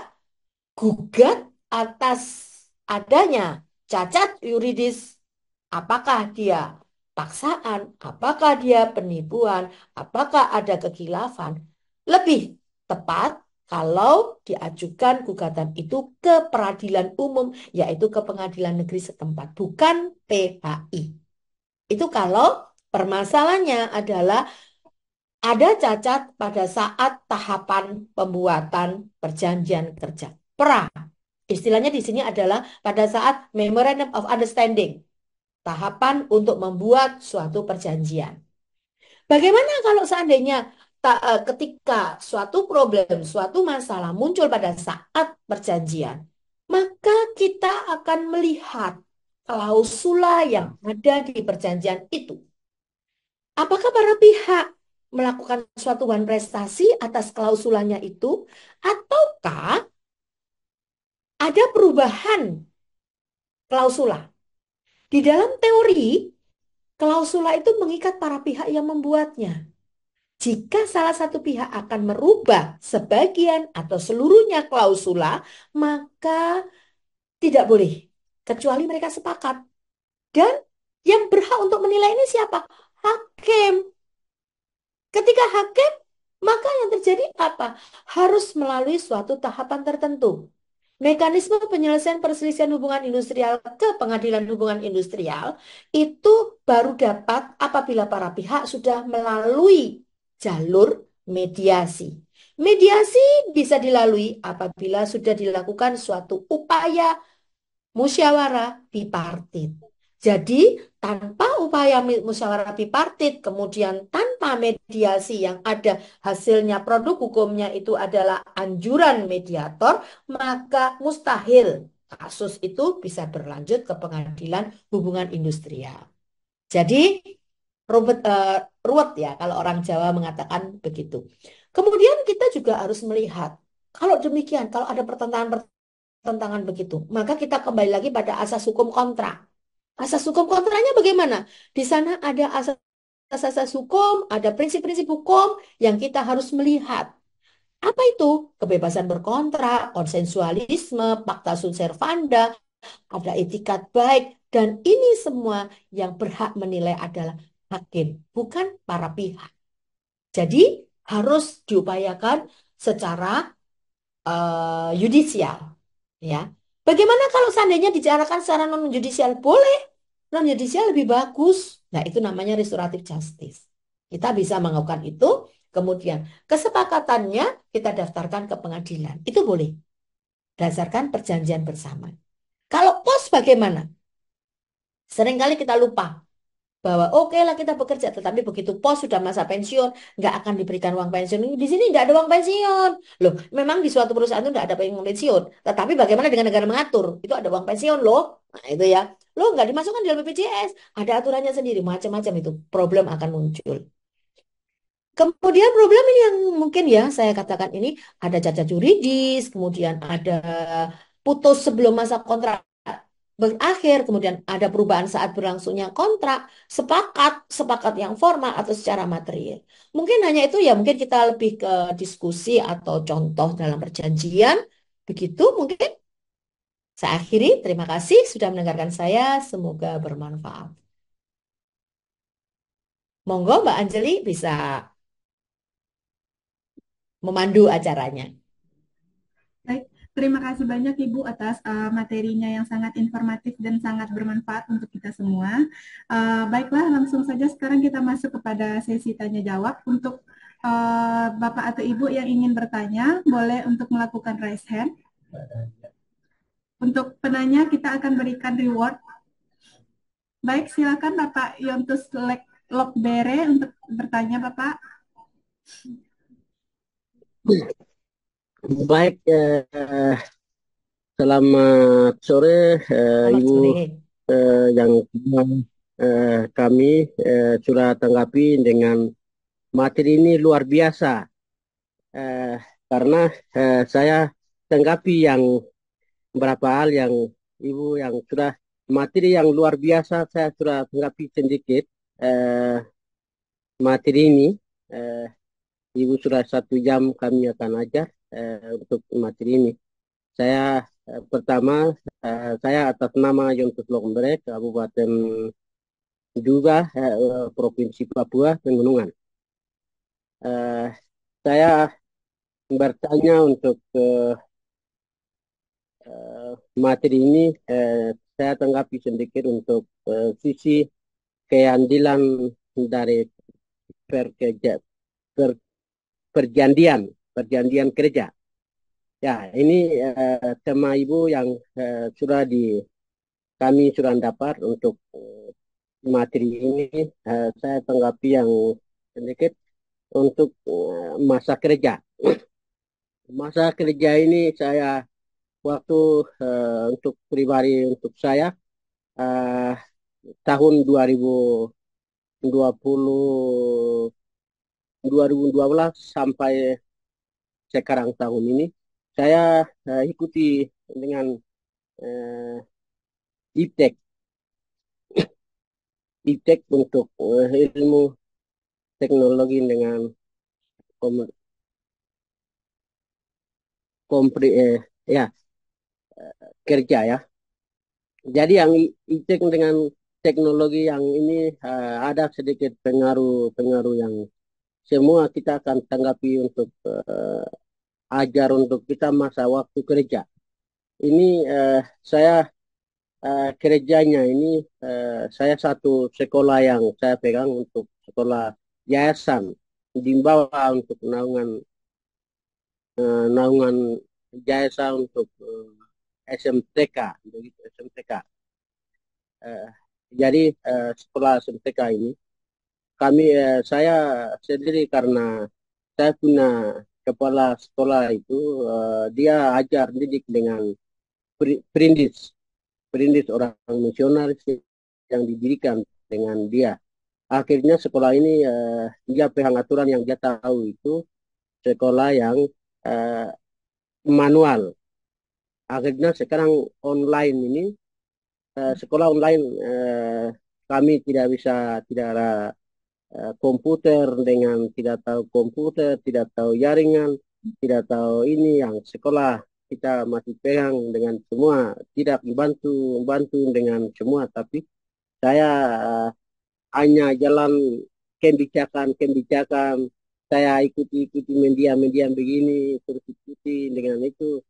gugat atas adanya cacat yuridis, apakah dia paksaan, apakah dia penipuan, apakah ada kekhilafan, lebih tepat kalau diajukan gugatan itu ke peradilan umum, yaitu ke pengadilan negeri setempat, bukan PHI. Itu kalau permasalahannya adalah ada cacat pada saat tahapan pembuatan perjanjian kerja. Pra, istilahnya di sini adalah pada saat Memorandum of Understanding, tahapan untuk membuat suatu perjanjian. Bagaimana kalau seandainya ketika suatu problem, suatu masalah muncul pada saat perjanjian, maka kita akan melihat klausula yang ada di perjanjian itu. Apakah para pihak melakukan suatu prestasi atas klausulanya itu, ataukah ada perubahan klausula? Di dalam teori, klausula itu mengikat para pihak yang membuatnya. Jika salah satu pihak akan merubah sebagian atau seluruhnya klausula, maka tidak boleh, kecuali mereka sepakat. Dan yang berhak untuk menilai ini siapa? Hakim. Ketika hakim, maka yang terjadi apa? Harus melalui suatu tahapan tertentu. Mekanisme penyelesaian perselisihan hubungan industrial ke pengadilan hubungan industrial itu baru dapat apabila para pihak sudah melalui jalur mediasi. Mediasi bisa dilalui apabila sudah dilakukan suatu upaya musyawarah bipartit. Jadi, tanpa upaya musyawarah bipartit, kemudian tanpa mediasi yang ada hasilnya produk hukumnya itu adalah anjuran mediator, maka mustahil kasus itu bisa berlanjut ke pengadilan hubungan industrial. Jadi, ruwet, ruwet ya kalau orang Jawa mengatakan begitu. Kemudian kita juga harus melihat, kalau demikian, kalau ada pertentangan begitu. Maka kita kembali lagi pada asas hukum kontra. Asas hukum kontranya bagaimana? Di sana ada asas-asas hukum, ada prinsip-prinsip hukum yang kita harus melihat. Apa itu? Kebebasan berkontrak, konsensualisme, pacta sunt servanda, ada etikat baik, dan ini semua yang berhak menilai adalah hakim, bukan para pihak. Jadi harus diupayakan secara yudisial. Ya, bagaimana kalau seandainya dibicarakan secara non judicial? Boleh, non judicial lebih bagus. Nah, itu namanya restoratif justice. Kita bisa melakukan itu, kemudian kesepakatannya kita daftarkan ke pengadilan. Itu boleh, berdasarkan perjanjian bersama. Kalau pos bagaimana? Seringkali kita lupa bahwa oke lah kita bekerja, tetapi begitu pos sudah masa pensiun, nggak akan diberikan uang pensiun. Di sini nggak ada uang pensiun. Loh, memang di suatu perusahaan itu nggak ada uang pensiun. Tetapi bagaimana dengan negara mengatur? Itu ada uang pensiun loh. Nah, itu ya. Loh, nggak dimasukkan di dalam BPJS. Ada aturannya sendiri, macam-macam itu. Problem akan muncul. Kemudian problem ini yang mungkin ya saya katakan ini ada cacat juridis, kemudian ada putus sebelum masa kontrak berakhir, kemudian ada perubahan saat berlangsungnya kontrak, sepakat yang formal atau secara material. Mungkin hanya itu ya, mungkin kita lebih ke diskusi atau contoh dalam perjanjian. Begitu mungkin saya akhiri. Terima kasih sudah mendengarkan saya. Semoga bermanfaat. Monggo Mbak Anjeli bisa memandu acaranya. Baik, terima kasih banyak Ibu atas materinya yang sangat informatif dan sangat bermanfaat untuk kita semua. Baiklah, langsung saja sekarang kita masuk kepada sesi tanya jawab. Untuk Bapak atau Ibu yang ingin bertanya, boleh untuk melakukan raise hand. Untuk penanya kita akan berikan reward. Baik, silakan Bapak Yontus Lokbere untuk bertanya, Bapak. Baik, selamat sore Selamat Ibu sore. yang kami sudah tanggapi dengan materi ini luar biasa, eh, karena saya tanggapi yang beberapa hal yang Ibu yang sudah materi yang luar biasa saya sudah tanggapi sedikit eh, materi ini. Eh, Ibu sudah 1 jam kami akan ajar untuk materi ini. Saya pertama saya atas nama Yontus Lombere, Kabupaten juga Provinsi Papua Pegunungan. Eh, saya bertanya untuk materi ini saya tanggapi sedikit untuk sisi keadilan dari perkerja, per, perjanjian perjanjian kerja. Ya, ini tema Ibu yang sudah kami sudah dapat untuk materi ini. Saya tanggapi yang sedikit untuk masa kerja. Masa kerja ini saya waktu untuk pribadi untuk saya eh, tahun 2020 2012 sampai sekarang tahun ini saya ikuti dengan eh, IPTEK IPTEK untuk ilmu teknologi dengan kom- ya kerja ya. Jadi yang IPTEK dengan teknologi yang ini ada sedikit pengaruh-pengaruh yang semua kita akan tanggapi untuk ajar untuk kita masa waktu kerja. Ini saya kerjanya ini saya satu sekolah yang saya pegang untuk sekolah yayasan di bawah untuk naungan jasa untuk SMTK begitu SMTK. Eh, jadi sekolah SMTK ini kami saya sendiri karena saya punya kepala sekolah itu dia ajar didik dengan perintis perintis orang misionaris yang didirikan dengan dia. Akhirnya sekolah ini dia pengaturan yang dia tahu itu sekolah yang eh, manual. Akhirnya sekarang online ini sekolah online kami tidak bisa tidak ada komputer dengan tidak tahu komputer, tidak tahu jaringan, tidak tahu ini yang sekolah kita masih pegang dengan semua, tidak bantu bantu dengan semua, tapi saya hanya jalan kebijakan saya ikuti media-media begini terus ikuti dengan itu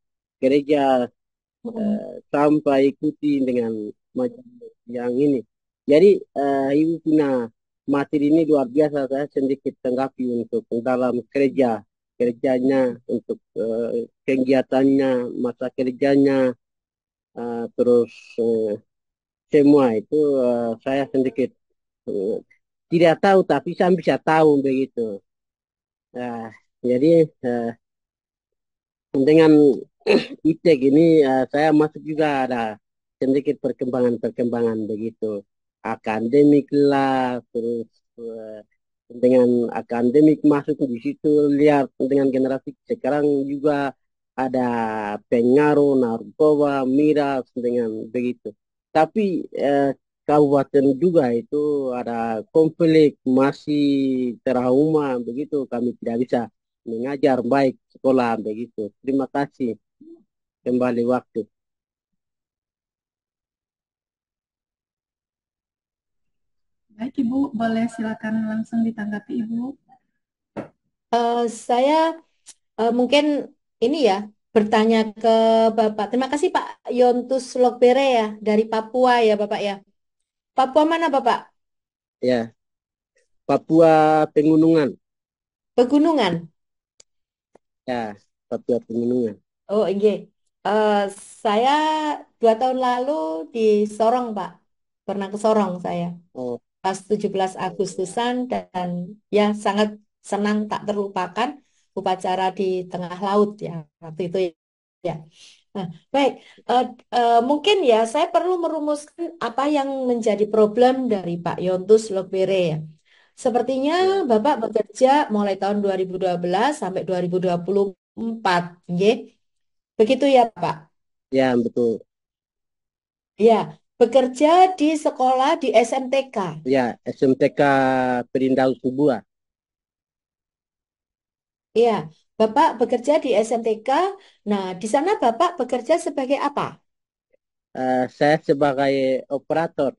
gereja sampai ikuti dengan macam yang ini. Jadi ibu punya materi ini luar biasa saya sedikit tanggapi untuk dalam kerjanya untuk kegiatannya masa kerjanya terus semua itu saya sedikit eh, tidak tahu tapi saya bisa tahu begitu. Nah, jadi dengan IPTEK ini saya masuk juga ada sedikit perkembangan-perkembangan begitu. Akademik lah, terus dengan akademik masuk di situ, lihat dengan generasi sekarang juga ada pengaruh narkoba, miras dengan begitu. Tapi kabupaten juga itu ada konflik, masih trauma begitu, kami tidak bisa mengajar baik sekolah begitu. Terima kasih kembali waktu. Baik, Ibu, boleh silakan langsung ditanggapi, Ibu. Saya mungkin ini ya bertanya ke Bapak. Terima kasih Pak Yontus Lokbere ya dari Papua ya Bapak ya. Papua mana Bapak? Ya, Papua Pegunungan. Pegunungan. Ya, Papua Pegunungan. Oh iya. Eh, saya 2 tahun lalu di Sorong Pak. Pernah ke Sorong saya. Oh, Pas 17 Agustusan dan ya sangat senang tak terlupakan upacara di tengah laut ya waktu itu ya. Nah, baik, Eh, mungkin ya saya perlu merumuskan apa yang menjadi problem dari Pak Yontus Lokbere ya. Sepertinya ya, Bapak bekerja mulai tahun 2012 sampai 2024, nggih. Begitu ya, Pak? Ya, betul. Ya, bekerja di sekolah di SMTK. Ya, SMTK Perindau Subua. Iya, Bapak bekerja di SMTK. Nah, di sana Bapak bekerja sebagai apa? Saya sebagai operator,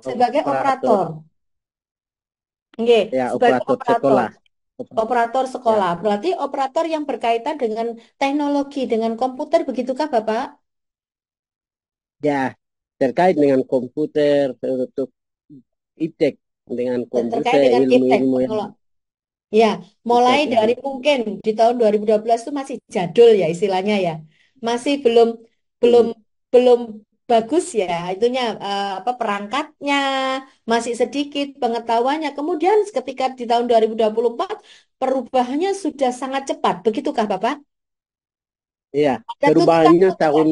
Sebagai operator, operator. Nggih, ya sebagai operator operator. sekolah. Operator Ya, sekolah. Berarti operator yang berkaitan dengan teknologi, dengan komputer, begitukah Bapak? ya terkait dengan komputer untuk iptek dengan Terkait komputer dengan iptek, ilmu-ilmu yang teknologi. Ya, mulai iptek yang dari mungkin di tahun 2012 itu masih jadul ya istilahnya ya. Masih belum belum hmm, belum bagus ya itunya apa perangkatnya masih sedikit pengetahuannya. Kemudian ketika di tahun 2024 perubahannya sudah sangat cepat. Begitukah Bapak? ya Ada perubahannya tuntutan-tuntutan. tahun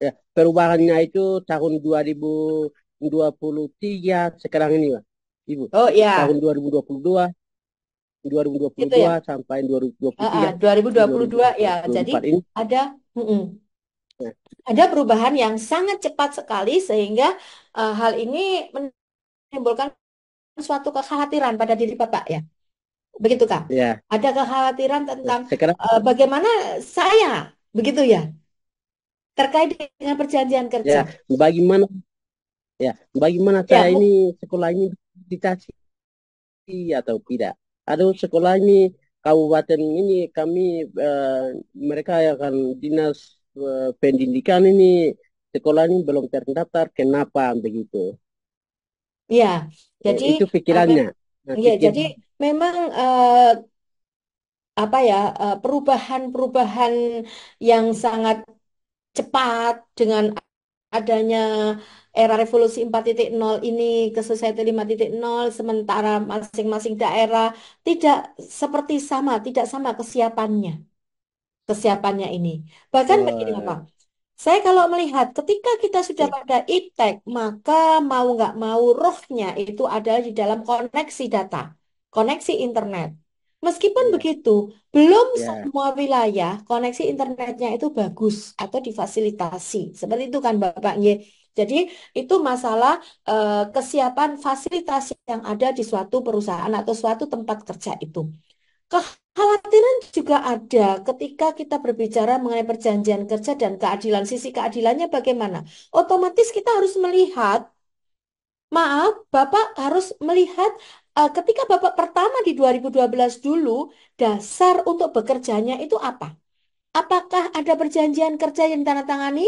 ya, perubahannya itu tahun 2023 sekarang ini, Pak. Ibu. Oh Tahun ya, 2022, gitu 2022 ya. sampai 2023, 2022 ya. Jadi 2024 ini. ada mm-mm. Ya, Ada perubahan yang sangat cepat sekali sehingga hal ini menimbulkan suatu kekhawatiran pada diri Bapak ya. Begitu Kak? ya. Ada kekhawatiran Nah, tentang sekarang bagaimana saya, begitu ya, terkait dengan perjanjian kerja. ya bagaimana ya bagaimana Ya, saya ini sekolah ini dikasih atau tidak. Aduh sekolah ini kabupaten ini kami mereka akan dinas pendidikan ini sekolah ini belum terdaftar kenapa begitu. ya. Jadi Itu apa? pikirannya. Nah, Ya, pikir jadi memang apa ya perubahan-perubahan yang sangat cepat dengan adanya era revolusi 4.0 ini ke society 5.0 sementara masing-masing daerah tidak seperti sama, tidak sama kesiapannya ini. Bahkan begini eh, Bapak, saya kalau melihat ketika kita sudah pada iptek, maka mau nggak mau rohnya itu ada di dalam koneksi data, koneksi internet. Meskipun ya begitu, belum ya semua wilayah koneksi internetnya itu bagus atau difasilitasi. Seperti itu kan Bapak Nge. Jadi itu masalah kesiapan fasilitas yang ada di suatu perusahaan atau suatu tempat kerja itu. Kekhawatiran juga ada ketika kita berbicara mengenai perjanjian kerja dan keadilan. Sisi keadilannya bagaimana? Otomatis kita harus melihat, maaf, Bapak harus melihat ketika Bapak pertama di 2012 dulu, dasar untuk bekerjanya itu apa? Apakah ada perjanjian kerja yang ditandatangani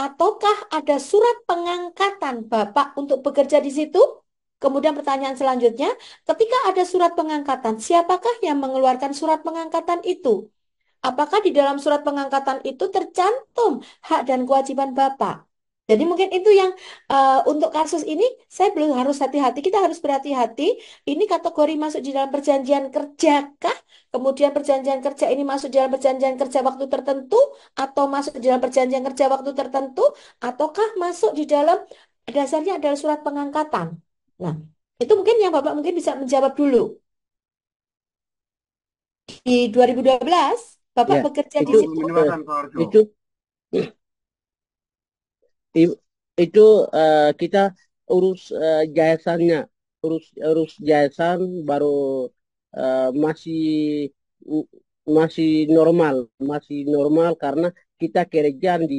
ataukah ada surat pengangkatan Bapak untuk bekerja di situ? Kemudian pertanyaan selanjutnya, ketika ada surat pengangkatan, siapakah yang mengeluarkan surat pengangkatan itu? Apakah di dalam surat pengangkatan itu tercantum hak dan kewajiban Bapak? Jadi mungkin itu yang untuk kasus ini saya belum harus hati-hati. Kita harus berhati-hati. Ini kategori masuk di dalam perjanjian kerja kah? Kemudian perjanjian kerja ini masuk di dalam perjanjian kerja waktu tertentu atau masuk di dalam perjanjian kerja waktu tertentu ataukah masuk di dalam dasarnya adalah surat pengangkatan. Nah, itu mungkin yang Bapak mungkin bisa menjawab dulu. Di 2012 Bapak ya bekerja di itu situ. itu I- itu kita urus jayasannya, urus urus jayasan baru masih masih normal, masih normal karena kita kerjaan di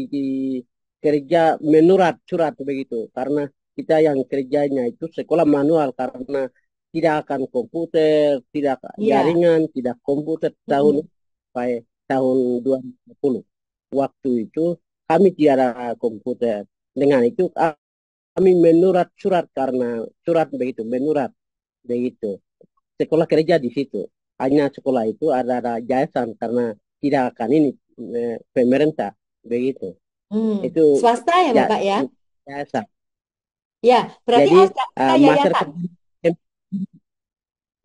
kerja menurat surat begitu. Karena kita yang kerjanya itu sekolah manual karena tidak akan komputer, tidak Iya. jaringan, tidak komputer tahun Mm-mm. sampai tahun 2020. Waktu itu kami tiada komputer. Dengan itu kami menurat surat karena surat begitu, menurat begitu. Sekolah kerja di situ. Hanya sekolah itu ada yayasan karena tidak akan ini pemerintah begitu. Itu Swasta ya ya Bapak ya? yayasan. Ya, berarti Jadi ada masyarakat yayasan.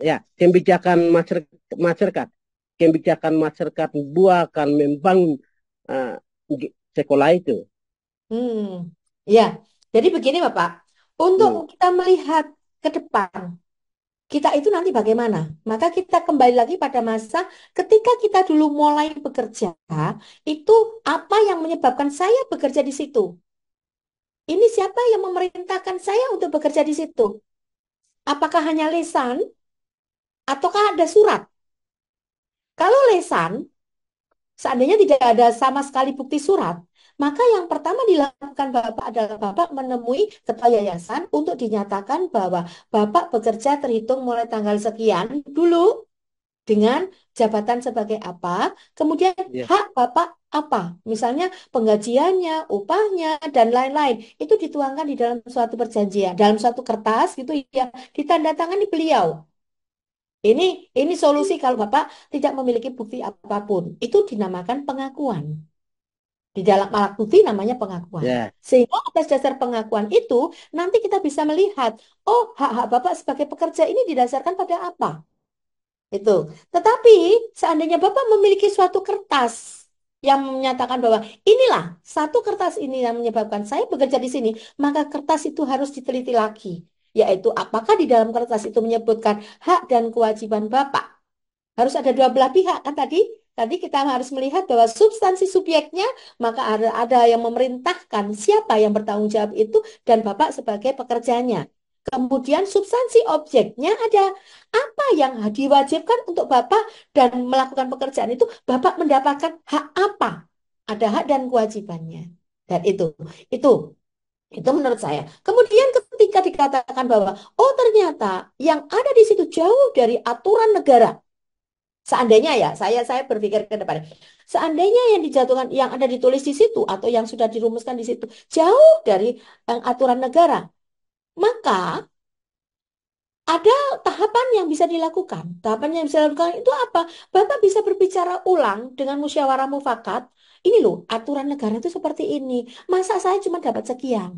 ya masyarakat kebijakan masyarakat buat akan membangun eh, sekolah itu. Hmm, ya. Jadi begini Bapak, untuk Hmm. kita melihat ke depan, kita itu nanti bagaimana? Maka kita kembali lagi pada masa ketika kita dulu mulai bekerja, itu apa yang menyebabkan saya bekerja di situ? Ini siapa yang memerintahkan saya untuk bekerja di situ? Apakah hanya lisan ataukah ada surat? Kalau lisan, seandainya tidak ada sama sekali bukti surat, maka yang pertama dilakukan Bapak adalah Bapak menemui ketua yayasan untuk dinyatakan bahwa Bapak bekerja terhitung mulai tanggal sekian dulu dengan jabatan sebagai apa, kemudian Ya. hak Bapak apa, misalnya penggajiannya, upahnya, dan lain-lain. Itu dituangkan di dalam suatu perjanjian, dalam suatu kertas gitu ya, ditandatangani beliau. Ini ini solusi kalau Bapak tidak memiliki bukti apapun. Itu dinamakan pengakuan. Di dalam alat bukti namanya pengakuan. Ya. Sehingga atas dasar pengakuan itu nanti kita bisa melihat, oh hak-hak Bapak sebagai pekerja ini didasarkan pada apa? Itu. Tetapi seandainya Bapak memiliki suatu kertas yang menyatakan bahwa inilah satu kertas ini yang menyebabkan saya bekerja di sini, maka kertas itu harus diteliti lagi. Yaitu apakah di dalam kertas itu menyebutkan hak dan kewajiban Bapak. Harus ada dua belah pihak kan tadi? Tadi kita harus melihat bahwa substansi subjeknya, maka ada yang memerintahkan siapa yang bertanggung jawab itu dan Bapak sebagai pekerjanya. Kemudian substansi objeknya ada apa yang diwajibkan untuk Bapak dan melakukan pekerjaan itu, Bapak mendapatkan hak apa? Ada hak dan kewajibannya. Dan itu, itu menurut saya. Kemudian ketika dikatakan bahwa, oh ternyata yang ada di situ jauh dari aturan negara. Seandainya ya, saya berpikir ke depan. Seandainya yang dijatuhkan, yang ada ditulis di situ atau yang sudah dirumuskan di situ jauh dari aturan negara, maka ada tahapan yang bisa dilakukan. Tahapan yang bisa dilakukan itu apa? Bapak bisa berbicara ulang dengan musyawarah mufakat. Ini loh, aturan negara itu seperti ini. Masa saya cuma dapat sekian?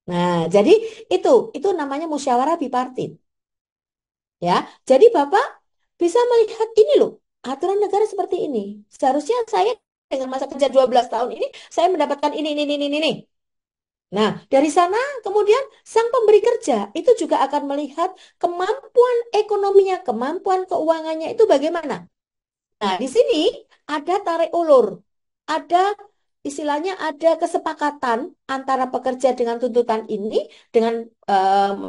Nah, jadi itu namanya musyawarah bipartit. Ya, jadi Bapak bisa melihat ini loh, aturan negara seperti ini. Seharusnya saya dengan masa kerja 12 tahun ini, saya mendapatkan ini. Nah, dari sana kemudian sang pemberi kerja itu juga akan melihat kemampuan ekonominya, kemampuan keuangannya itu bagaimana. Nah, di sini ada tarik ulur. Ada istilahnya ada kesepakatan antara pekerja dengan tuntutan ini, dengan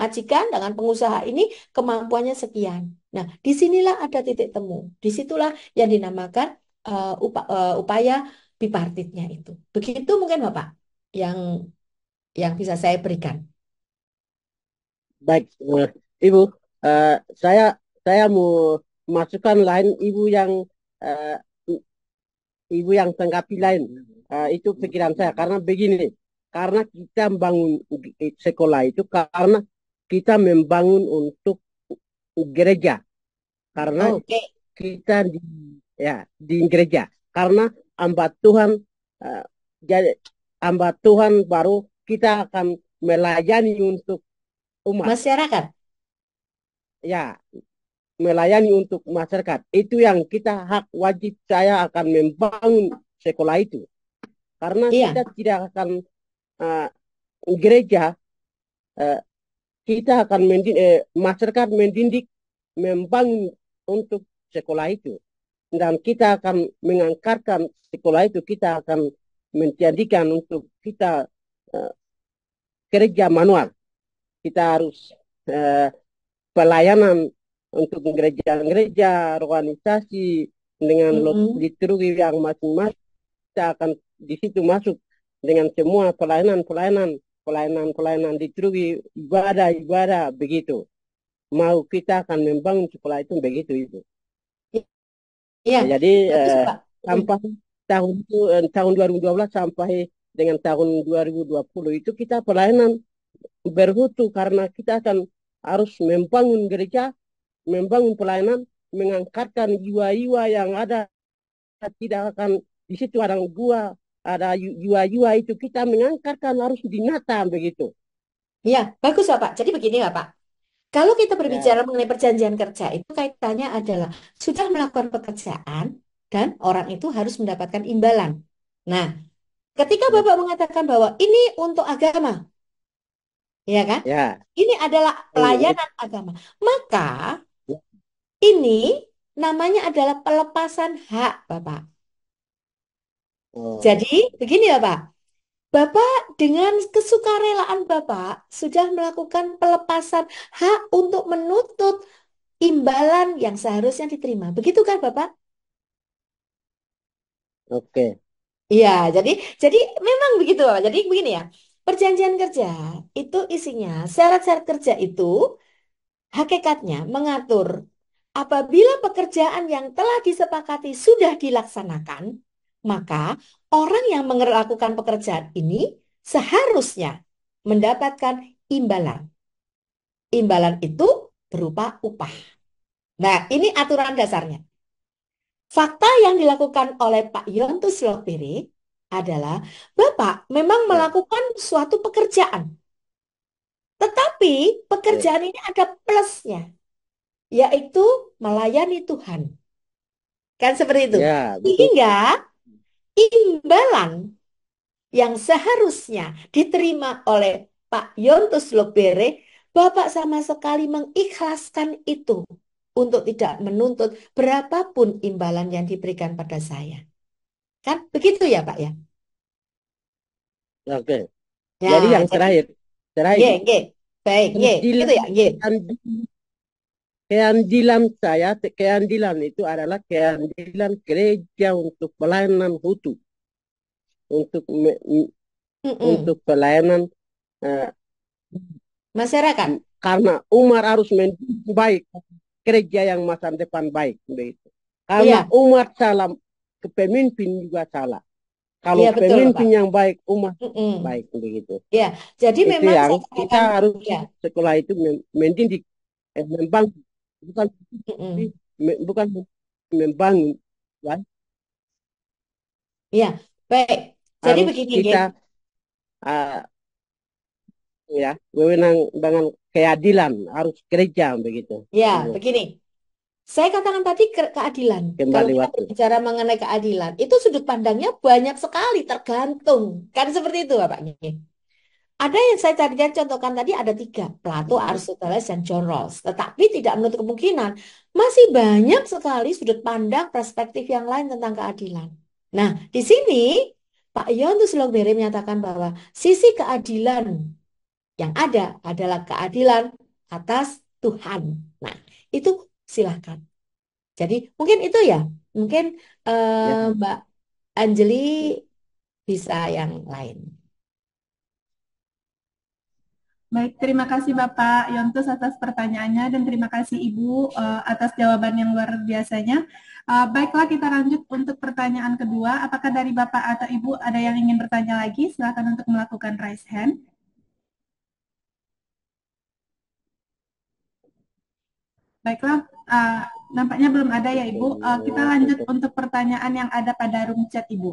majikan, dengan pengusaha ini kemampuannya sekian. Nah, disinilah ada titik temu. Disitulah yang dinamakan upaya bipartitnya itu. Begitu mungkin Bapak yang bisa saya berikan. Baik, Ibu, eh, saya saya mau masukkan lain eh, ibu yang tanggapi lain. Itu pikiran saya karena begini, karena kita membangun sekolah itu karena kita membangun untuk gereja, karena Oke. kita di gereja, karena hamba Tuhan eh, jadi hamba Tuhan baru kita akan melayani untuk umat. Masyarakat. Ya, melayani untuk masyarakat. Itu yang kita hak wajib saya akan membangun sekolah itu. Karena kita Iya. tidak akan uh, gereja, uh, kita akan masyarakat mendidik, membangun untuk sekolah itu. Dan kita akan mengangkatkan sekolah itu, kita akan menjadikan untuk kita uh, kerja manual. Kita harus uh, pelayanan untuk gereja-gereja, organisasi dengan Mm-mm. liturgi yang masing-masing kita akan di situ masuk dengan semua pelayanan liturgi ibadah begitu. Mau kita akan membangun sekolah itu begitu itu. Iya. Jadi Bagus, Pak. Mm. sampai tahun 2012 sampai dengan tahun 2020 itu kita pelayanan berhutu karena kita akan harus membangun gereja, membangun pelayanan, mengangkatkan jiwa-jiwa yang ada, tidak akan di situ ada gua, ada jiwa-jiwa itu kita mengangkatkan harus dinata begitu. Iya, bagus, Bapak. Jadi begini, Bapak. Kalau kita Ya, berbicara mengenai perjanjian kerja, itu kaitannya adalah sudah melakukan pekerjaan dan orang itu harus mendapatkan imbalan. Nah, ketika ya, Bapak mengatakan bahwa ini untuk agama, Ya kan? Ya. Ini adalah Iya. pelayanan agama. Maka ini namanya adalah pelepasan hak, Bapak. Oh, Jadi, begini ya, Pak. Bapak dengan kesukarelaan Bapak sudah melakukan pelepasan hak untuk menuntut imbalan yang seharusnya diterima. Begitu kan, Bapak? oke. Iya, jadi memang begitu, Bapak. Jadi begini ya. Perjanjian kerja itu isinya syarat-syarat kerja itu hakikatnya mengatur apabila pekerjaan yang telah disepakati sudah dilaksanakan, maka orang yang melakukan pekerjaan ini seharusnya mendapatkan imbalan. Imbalan itu berupa upah. Nah, ini aturan dasarnya. Fakta yang dilakukan oleh Pak Yontus Lokbere adalah Bapak memang Ya, melakukan suatu pekerjaan. Tetapi ya, pekerjaan ini ada plusnya, yaitu melayani Tuhan. Kan seperti itu. ya, betul. Sehingga imbalan yang seharusnya diterima oleh Pak Yontus Lokbere, Bapak sama sekali mengikhlaskan itu untuk tidak menuntut berapapun imbalan yang diberikan pada saya. Kan begitu ya Pak ya? Oke. Ya, Jadi yang jadi terakhir nge, nge. Baik, nge. Begitu keadilan, ya, nge. keadilan itu adalah keadilan gereja untuk pelayanan hutu, untuk untuk Mm-mm. pelayanan eh, Masyarakat. karena umat harus mendidik baik gereja yang masa depan baik begitu. Karena Iya, umat salah, kepemimpin juga salah. Kalau iya betul Bapak. pemimpin yang baik, umat Mm-mm. baik begitu. Ya, jadi Itu memang yang saya kita katakan, harus ya. sekolah itu mendidik, membangun, bukan Mm-mm. bukan membangun, kan? Iya, baik. Jadi Harus begini, nge. kita uh, ya wewenang dengan keadilan harus gereja begitu. Ya, Ibu. begini. Saya katakan tadi keadilan. Kalau Kembali kita waktu. berbicara mengenai keadilan, itu sudut pandangnya banyak sekali, tergantung. Kan seperti itu, Bapak. Nge. Ada yang saya tadikan contohkan tadi ada tiga, Plato, Aristoteles, dan John Rawls. Tetapi tidak menutup kemungkinan masih banyak sekali sudut pandang perspektif yang lain tentang keadilan. Nah, di sini Pak Yontus Longbere menyatakan bahwa sisi keadilan yang ada adalah keadilan atas Tuhan. Nah, itu silakan. Jadi mungkin itu ya, mungkin Ya, Mbak Anjeli bisa yang lain. Baik, terima kasih Bapak Yontus atas pertanyaannya dan terima kasih Ibu atas jawaban yang luar biasanya. Baiklah, kita lanjut untuk pertanyaan kedua. Apakah dari Bapak atau Ibu ada yang ingin bertanya lagi? Silakan untuk melakukan raise hand. Baiklah, nampaknya belum ada ya Ibu. Kita lanjut untuk pertanyaan yang ada pada room chat Ibu.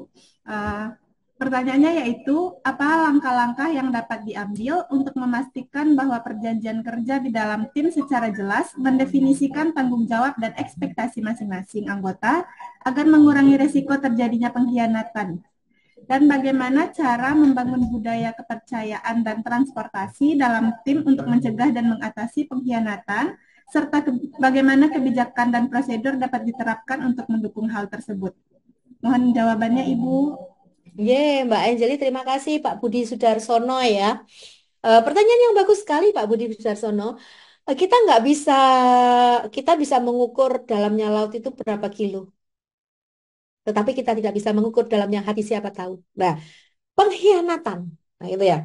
Pertanyaannya yaitu, apa langkah-langkah yang dapat diambil untuk memastikan bahwa perjanjian kerja di dalam tim secara jelas mendefinisikan tanggung jawab dan ekspektasi masing-masing anggota agar mengurangi resiko terjadinya pengkhianatan? Dan bagaimana cara membangun budaya kepercayaan dan transportasi dalam tim untuk mencegah dan mengatasi pengkhianatan, serta bagaimana kebijakan dan prosedur dapat diterapkan untuk mendukung hal tersebut? Mohon jawabannya, Ibu. Ye, Mbak Anjeli, terima kasih Pak Budi Sudarsono ya. Pertanyaan yang bagus sekali Pak Budi Sudarsono. Kita nggak bisa, kita bisa mengukur dalamnya laut itu berapa kilo. Tetapi kita tidak bisa mengukur dalamnya hati siapa tahu. Nah, pengkhianatan. Nah, itu ya.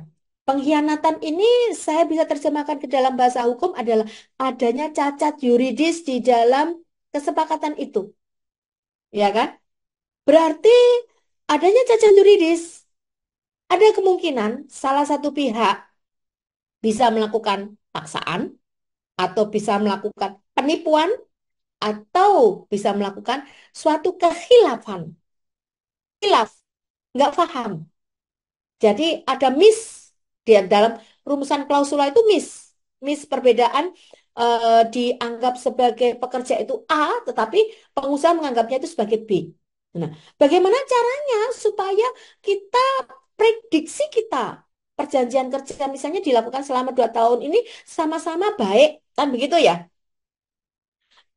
Pengkhianatan ini saya bisa terjemahkan ke dalam bahasa hukum adalah adanya cacat yuridis di dalam kesepakatan itu. Ya kan? Berarti adanya cacat yuridis. Ada kemungkinan salah satu pihak bisa melakukan paksaan atau bisa melakukan penipuan atau bisa melakukan suatu kekhilafan. Khilaf, nggak paham. Jadi ada miss di dalam rumusan klausula itu miss. Miss perbedaan dianggap sebagai pekerja itu A, tetapi pengusaha menganggapnya itu sebagai B. Nah, bagaimana caranya supaya kita prediksi kita perjanjian kerja misalnya dilakukan selama 2 tahun ini sama-sama baik, kan begitu ya?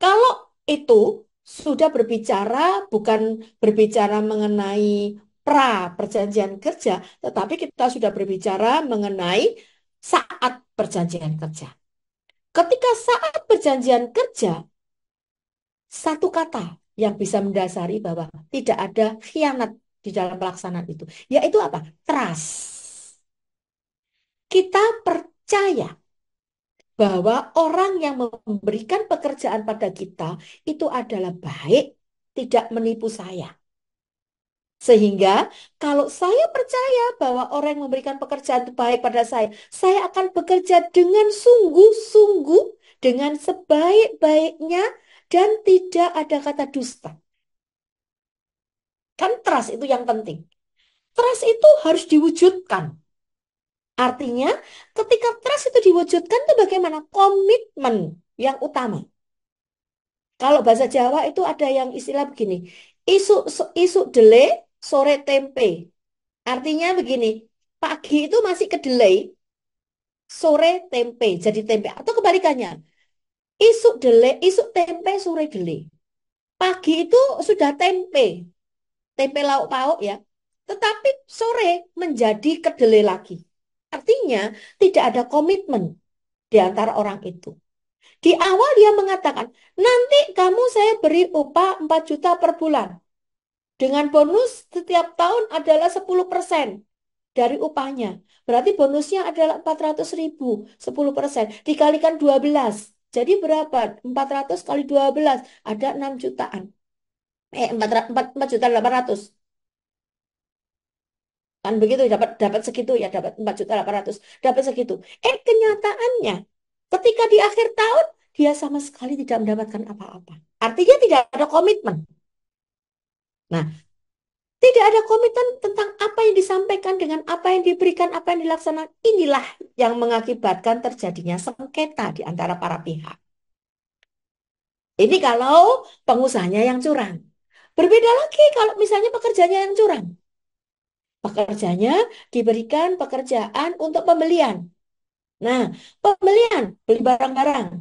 Kalau itu sudah berbicara, bukan berbicara mengenai pra perjanjian kerja, tetapi kita sudah berbicara mengenai saat perjanjian kerja. Ketika saat perjanjian kerja, satu kata yang bisa mendasari bahwa tidak ada khianat di dalam pelaksanaan itu, yaitu apa? Trust. Kita percaya bahwa orang yang memberikan pekerjaan pada kita itu adalah baik, tidak menipu saya. Sehingga kalau saya percaya bahwa orang yang memberikan pekerjaan itu baik pada saya akan bekerja dengan sungguh-sungguh, dengan sebaik-baiknya, dan tidak ada kata dusta. Kan trust itu yang penting. Trust itu harus diwujudkan. Artinya, ketika trust itu diwujudkan itu bagaimana? Komitmen yang utama. Kalau bahasa Jawa itu ada yang istilah begini, isu dele, sore tempe. Artinya begini, pagi itu masih kedelai, sore tempe, jadi tempe. Atau kebalikannya, isu tempe, sore dele. Pagi itu sudah tempe, tempe lauk pauk ya. Tetapi sore menjadi kedelai lagi. Artinya tidak ada komitmen di antara orang itu. Di awal dia mengatakan, nanti kamu saya beri upah 4 juta per bulan. Dengan bonus setiap tahun adalah 10% dari upahnya. Berarti bonusnya adalah 400.000, 10%. Dikalikan 12. Jadi berapa? 400 kali 12, ada 6 jutaan. 4 juta 800. Kan begitu, dapat dapat segitu ya, dapat 4.800.000, dapat segitu. Kenyataannya, ketika di akhir tahun, dia sama sekali tidak mendapatkan apa-apa. Artinya tidak ada komitmen. Nah, tidak ada komitmen tentang apa yang disampaikan dengan apa yang diberikan, apa yang dilaksanakan. Inilah yang mengakibatkan terjadinya sengketa di antara para pihak. Ini kalau pengusahanya yang curang. Berbeda lagi kalau misalnya pekerjanya yang curang. Pekerjanya diberikan pekerjaan untuk pembelian. Nah, pembelian, beli barang-barang.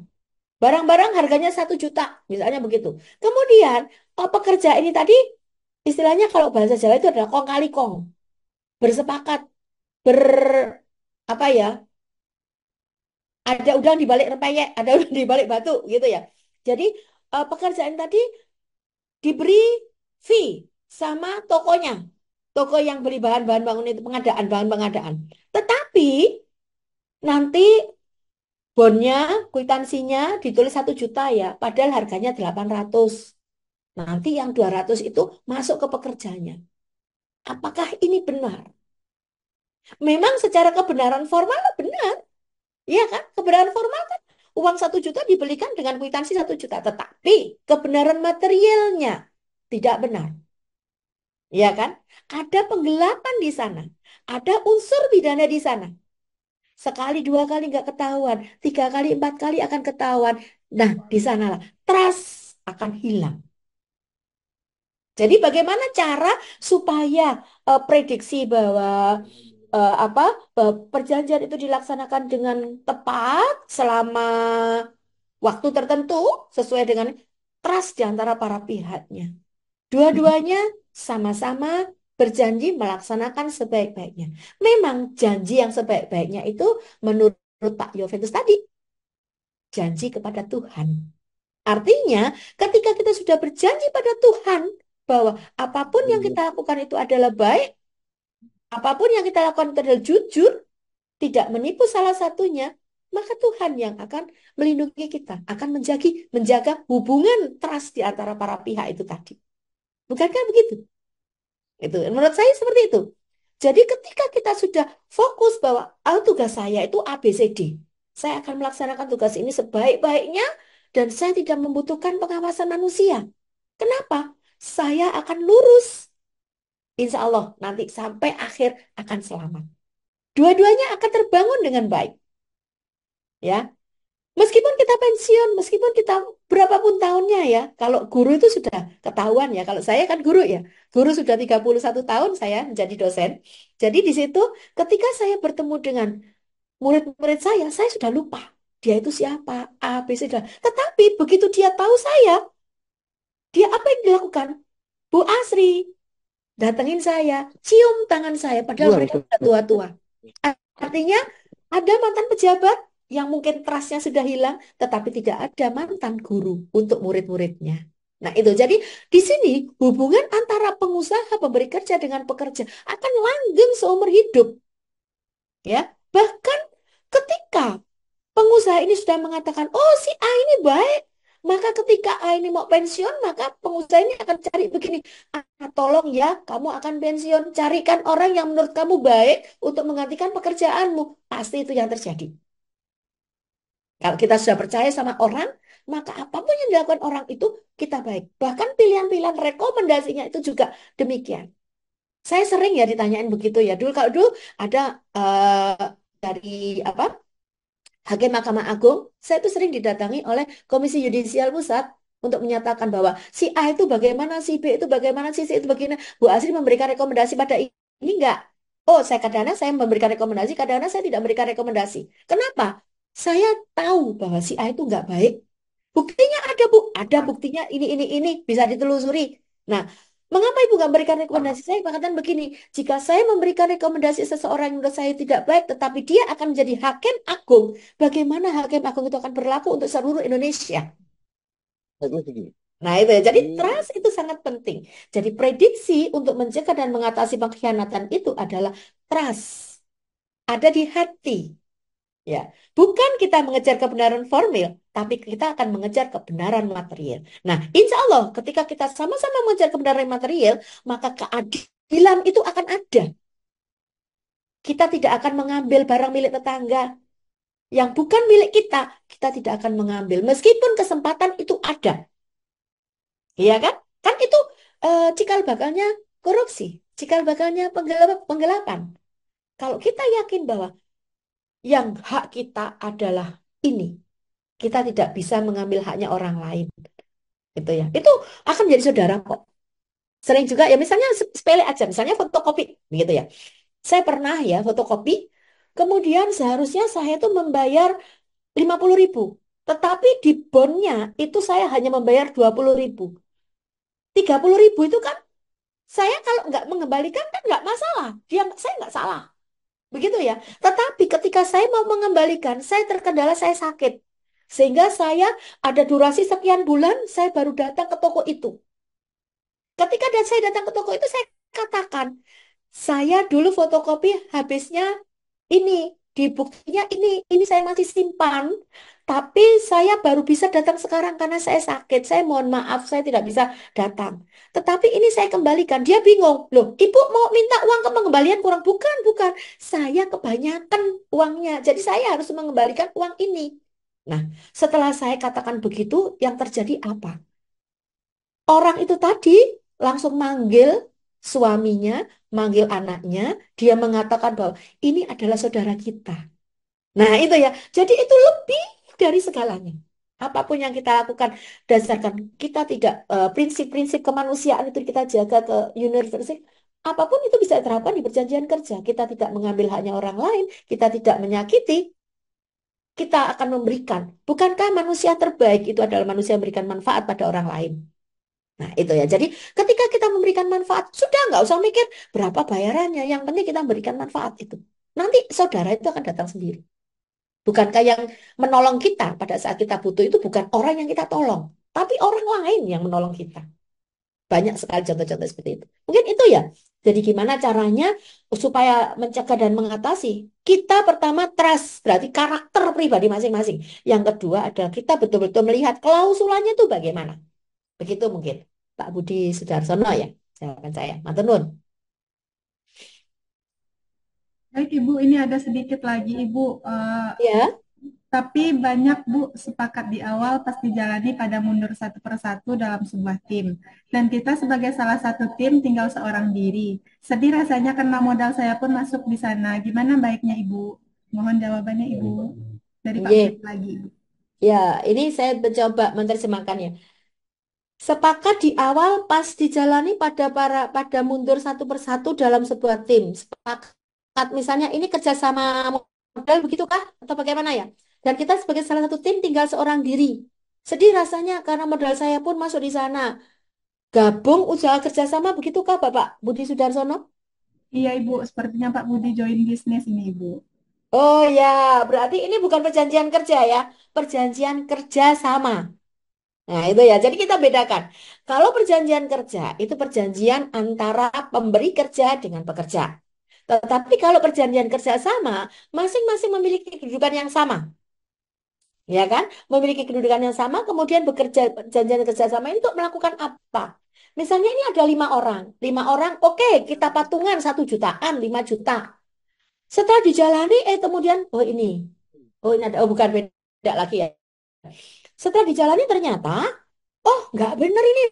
Barang-barang harganya 1 juta, misalnya begitu. Kemudian, pekerja ini tadi, istilahnya kalau bahasa Jawa itu adalah kong kali kong. Bersepakat, ber, apa ya, ada udang di balik rempeyek, ada udang di balik batu, gitu ya. Jadi, pekerjaan tadi diberi fee sama tokonya. Toko yang beli bahan-bahan bangunan itu, pengadaan, bahan pengadaan. Tetapi, nanti bonnya, kwitansinya ditulis 1 juta ya, padahal harganya 800. Nanti yang 200 itu masuk ke pekerjanya. Apakah ini benar? Memang secara kebenaran formal benar. Iya kan? Kebenaran formal kan uang 1 juta dibelikan dengan kwitansi 1 juta. Tetapi kebenaran materialnya tidak benar. Iya kan? Ada penggelapan di sana. Ada unsur pidana di sana. Sekali, 2 kali nggak ketahuan. 3 kali, 4 kali akan ketahuan. Nah, di sanalah trust akan hilang. Jadi bagaimana cara supaya prediksi bahwa apa perjanjian itu dilaksanakan dengan tepat selama waktu tertentu sesuai dengan trust di antara para pihaknya. Dua-duanya sama-sama berjanji melaksanakan sebaik-baiknya. Memang janji yang sebaik-baiknya itu menurut Pak Yoventus tadi, janji kepada Tuhan. Artinya, ketika kita sudah berjanji pada Tuhan bahwa apapun yang kita lakukan itu adalah baik, apapun yang kita lakukan itu adalah jujur, tidak menipu salah satunya, maka Tuhan yang akan melindungi kita, akan menjaga hubungan trust di antara para pihak itu tadi. Bukankah begitu? Itu menurut saya seperti itu. Jadi ketika kita sudah fokus bahwa tugas saya itu A, B, C, D. Saya akan melaksanakan tugas ini sebaik-baiknya dan saya tidak membutuhkan pengawasan manusia. Kenapa? Saya akan lurus. Insya Allah nanti sampai akhir akan selamat. Dua-duanya akan terbangun dengan baik. Ya, Meskipun kita pensiun, meskipun kita berapapun tahunnya ya, kalau guru itu sudah ketahuan ya. Kalau saya kan guru ya, guru sudah 31 tahun saya menjadi dosen. Jadi di situ ketika saya bertemu dengan murid-murid saya sudah lupa. Dia itu siapa, A, B, C, D. Tetapi begitu dia tahu saya, dia apa yang dilakukan? Bu Asri, datengin saya, cium tangan saya, padahal Pulang mereka ke sudah tua-tua. Artinya ada mantan pejabat yang mungkin trustnya sudah hilang, tetapi tidak ada mantan guru untuk murid-muridnya. Nah itu, jadi di sini hubungan antara pengusaha, pemberi kerja dengan pekerja akan langgeng seumur hidup. Ya, bahkan ketika pengusaha ini sudah mengatakan, oh si A ini baik, maka ketika A ini mau pensiun, maka pengusaha ini akan cari begini, tolong ya, kamu akan pensiun, carikan orang yang menurut kamu baik untuk menggantikan pekerjaanmu. Pasti itu yang terjadi. Kalau kita sudah percaya sama orang, maka apapun yang dilakukan orang itu, kita baik. Bahkan pilihan-pilihan rekomendasinya itu juga demikian. Saya sering ya ditanyain begitu ya. Kalau dulu ada dari apa? Hakim Mahkamah Agung, saya itu sering didatangi oleh Komisi Yudisial Pusat untuk menyatakan bahwa si A itu bagaimana, si B itu bagaimana, si C itu bagaimana. Bu Asri memberikan rekomendasi pada ini enggak? Oh, saya kadang-kadang saya memberikan rekomendasi, kadang-kadang saya tidak memberikan rekomendasi. Kenapa? Saya tahu bahwa si A itu enggak baik. Buktinya ada, Bu. Ada buktinya ini, bisa ditelusuri. Nah, mengapa Ibu nggak memberikan rekomendasi? Saya mengatakan begini, jika saya memberikan rekomendasi seseorang yang menurut saya tidak baik, tetapi dia akan menjadi hakim agung, bagaimana hakim agung itu akan berlaku untuk seluruh Indonesia? Nah, itu ya. Jadi trust itu sangat penting. Jadi prediksi untuk mencegah dan mengatasi pengkhianatan itu adalah trust. Ada di hati. Ya, bukan kita mengejar kebenaran formil, tapi kita akan mengejar kebenaran material. Nah, insya Allah ketika kita sama-sama mengejar kebenaran material, maka keadilan itu akan ada. Kita tidak akan mengambil barang milik tetangga yang bukan milik kita tidak akan mengambil. Meskipun kesempatan itu ada. Iya kan? Kan itu cikal bakalnya korupsi, cikal bakalnya penggelapan. Kalau kita yakin bahwa yang hak kita adalah ini, kita tidak bisa mengambil haknya orang lain. Gitu ya. Itu akan menjadi saudara kok. Sering juga ya misalnya sepele aja, misalnya fotokopi begitu ya. Saya pernah ya fotokopi, kemudian seharusnya saya tuh membayar 50.000. Tetapi di bonnya itu saya hanya membayar 20.000. 30.000 itu kan saya kalau nggak mengembalikan kan nggak masalah. Saya nggak salah. Begitu ya. Tetapi ketika saya mau mengembalikan, saya terkendala saya sakit. Sehingga saya ada durasi sekian bulan, saya baru datang ke toko itu. Ketika saya datang ke toko itu, saya katakan, saya dulu fotokopi habisnya ini, di buktinya ini saya masih simpan, tapi saya baru bisa datang sekarang karena saya sakit. Saya mohon maaf, saya tidak bisa datang. Tetapi ini saya kembalikan. Dia bingung, loh, ibu mau minta uang ke pengembalian kurang? Bukan, bukan. Saya kebanyakan uangnya, jadi saya harus mengembalikan uang ini. Nah, setelah saya katakan begitu, yang terjadi apa? Orang itu tadi langsung manggil suaminya, manggil anaknya, dia mengatakan bahwa ini adalah saudara kita. Nah, itu ya. Jadi itu lebih dari segalanya. Apapun yang kita lakukan, dasarkan kita tidak prinsip-prinsip kemanusiaan itu kita jaga ke universal. Apapun itu bisa diterapkan di perjanjian kerja. Kita tidak mengambil haknya orang lain, kita tidak menyakiti, kita akan memberikan. Bukankah manusia terbaik itu adalah manusia yang memberikan manfaat pada orang lain? Nah, itu ya. Jadi, ketika kita memberikan manfaat, sudah nggak usah mikir berapa bayarannya. Yang penting kita memberikan manfaat itu. Nanti saudara itu akan datang sendiri. Bukankah yang menolong kita pada saat kita butuh itu bukan orang yang kita tolong, tapi orang lain yang menolong kita. Banyak sekali contoh-contoh seperti itu. Mungkin itu ya. Jadi gimana caranya supaya mencegah dan mengatasi? Kita pertama trust, berarti karakter pribadi masing-masing. Yang kedua adalah kita betul-betul melihat klausulanya itu bagaimana. Begitu mungkin. Pak Budi Sudarsono ya, jawaban saya. Matur nuwun. Baik Ibu, ini ada sedikit lagi Ibu. Ya, Tapi banyak Bu sepakat di awal pasti jalani pada mundur satu persatu dalam sebuah tim. Dan kita sebagai salah satu tim tinggal seorang diri. Sedih rasanya karena modal saya pun masuk di sana. Gimana baiknya Ibu? Mohon jawabannya Ibu. Dari Pak Nggih. Budi lagi. Ibu. Ya, ini saya mencoba menerjemahkannya. Sepakat di awal pas dijalani pada mundur satu persatu dalam sebuah tim. Sepakat misalnya ini kerjasama modal begitu kah? Atau bagaimana ya? Dan kita sebagai salah satu tim tinggal seorang diri. Sedih rasanya karena modal saya pun masuk di sana. Gabung usaha kerjasama begitukah Bapak Budi Sudarsono? Iya Ibu, sepertinya Pak Budi join bisnis ini Ibu. Oh ya, berarti ini bukan perjanjian kerja ya, perjanjian kerjasama. Nah, itu ya. Jadi kita bedakan. Kalau perjanjian kerja itu perjanjian antara pemberi kerja dengan pekerja. Tetapi kalau perjanjian kerja sama, masing-masing memiliki kedudukan yang sama. Ya kan? Memiliki kedudukan yang sama, kemudian bekerja perjanjian kerja sama ini untuk melakukan apa? Misalnya ini ada 5 orang. 5 orang, oke, kita patungan 1 jutaan, 5 juta. Setelah dijalani, kemudian, oh ini ada, oh bukan beda lagi ya. Setelah dijalani ternyata, oh nggak benar ini.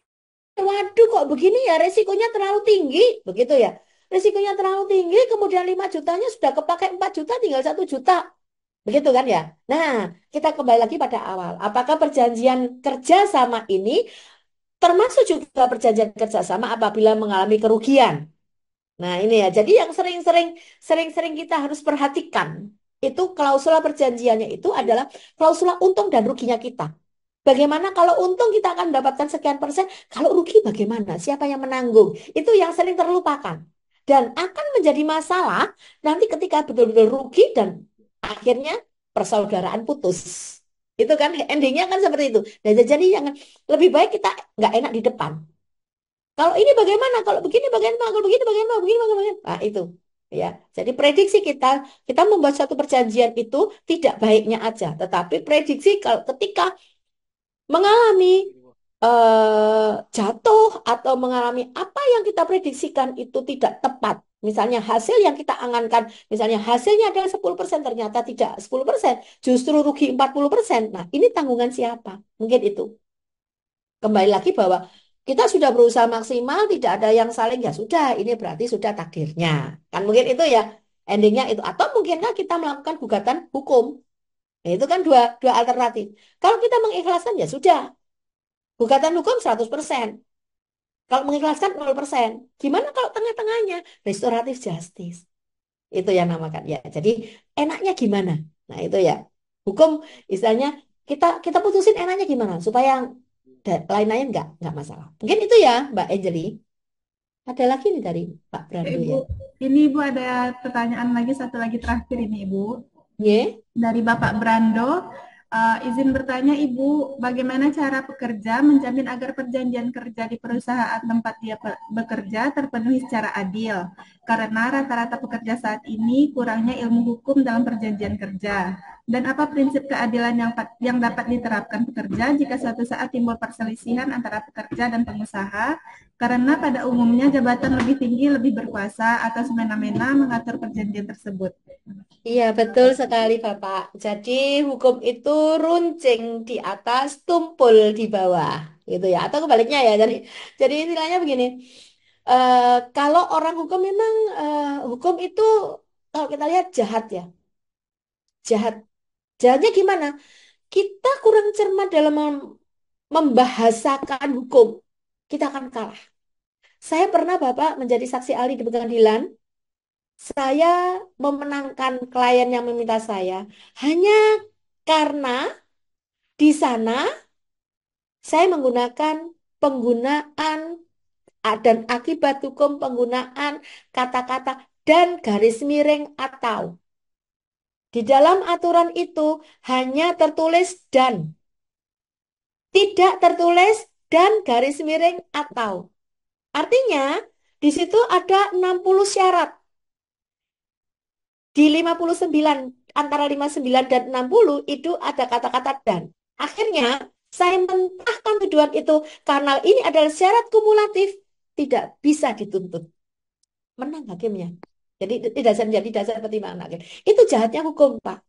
Waduh, kok begini ya? Resikonya terlalu tinggi, begitu ya? Resikonya terlalu tinggi, kemudian 5 jutanya sudah kepakai 4 juta, tinggal 1 juta. Begitu kan ya? Nah, kita kembali lagi pada awal. Apakah perjanjian kerja sama ini termasuk juga perjanjian kerja sama apabila mengalami kerugian? Nah, ini ya. Jadi yang sering-sering kita harus perhatikan itu klausula perjanjiannya itu adalah klausula untung dan ruginya kita. Bagaimana kalau untung kita akan mendapatkan sekian persen, kalau rugi bagaimana? Siapa yang menanggung? Itu yang sering terlupakan. Dan akan menjadi masalah nanti ketika betul-betul rugi dan akhirnya persaudaraan putus. Itu kan endingnya kan seperti itu. Dan jadi jangan lebih baik kita nggak enak di depan. Kalau ini bagaimana? Kalau begini bagaimana? Kalau begini bagaimana? Begini bagaimana? Nah, itu. Ya, jadi prediksi kita membuat satu perjanjian itu tidak baiknya aja, tetapi prediksi kalau ketika mengalami jatuh atau mengalami apa yang kita prediksikan itu tidak tepat. Misalnya hasil yang kita angankan, misalnya hasilnya adalah 10%, ternyata tidak 10%, justru rugi 40%. Nah, ini tanggungan siapa? Mungkin itu. Kembali lagi bahwa kita sudah berusaha maksimal, tidak ada yang saling, ya sudah, ini berarti sudah takdirnya. Kan mungkin itu ya, endingnya itu. Atau mungkinkah kita melakukan gugatan hukum? Nah, itu kan dua alternatif. Kalau kita mengikhlaskan, ya sudah, gugatan hukum 100%. Kalau mengikhlaskan 0%. Gimana kalau tengah-tengahnya? Restoratif justice. Itu yang namakan ya. Jadi enaknya gimana? Nah, itu ya. Hukum istilahnya kita putusin enaknya gimana supaya lain-lain nggak masalah. Mungkin itu ya, Mbak Anjeli. Ada lagi nih dari Pak Brando Ibu, ya. ini Ibu ada pertanyaan lagi, satu lagi terakhir ini Ibu. Ye? Dari Bapak Brando, izin bertanya Ibu, bagaimana cara pekerja menjamin agar perjanjian kerja di perusahaan tempat dia bekerja terpenuhi secara adil? Karena rata-rata pekerja saat ini kurangnya ilmu hukum dalam perjanjian kerja. Dan apa prinsip keadilan yang dapat diterapkan pekerja jika suatu saat timbul perselisihan antara pekerja dan pengusaha? Karena pada umumnya jabatan lebih tinggi lebih berkuasa atau semena-mena mengatur perjanjian tersebut. Iya, betul sekali, Bapak. Jadi hukum itu runcing di atas, tumpul di bawah, gitu ya. Atau kebaliknya ya. Jadi istilahnya begini. eh, Kalau orang hukum memang hukum itu kalau kita lihat jahat ya, jahat. Jahatnya gimana? Kita kurang cermat dalam membahasakan hukum. Kita akan kalah. Saya pernah Bapak menjadi saksi ahli di pengadilan. Saya memenangkan klien yang meminta saya hanya karena di sana saya menggunakan penggunaan dan akibat hukum penggunaan kata-kata dan garis miring atau. Di dalam aturan itu hanya tertulis dan, tidak tertulis dan garis miring atau. Artinya di situ ada 60 syarat. Di 59, antara 59 dan 60 itu ada kata-kata dan. Akhirnya saya mentahkan tuduhan itu karena ini adalah syarat kumulatif, tidak bisa dituntut. Menang hakimnya. Jadi tidak jadi dasar pertimbangan hakim. Itu jahatnya hukum, Pak.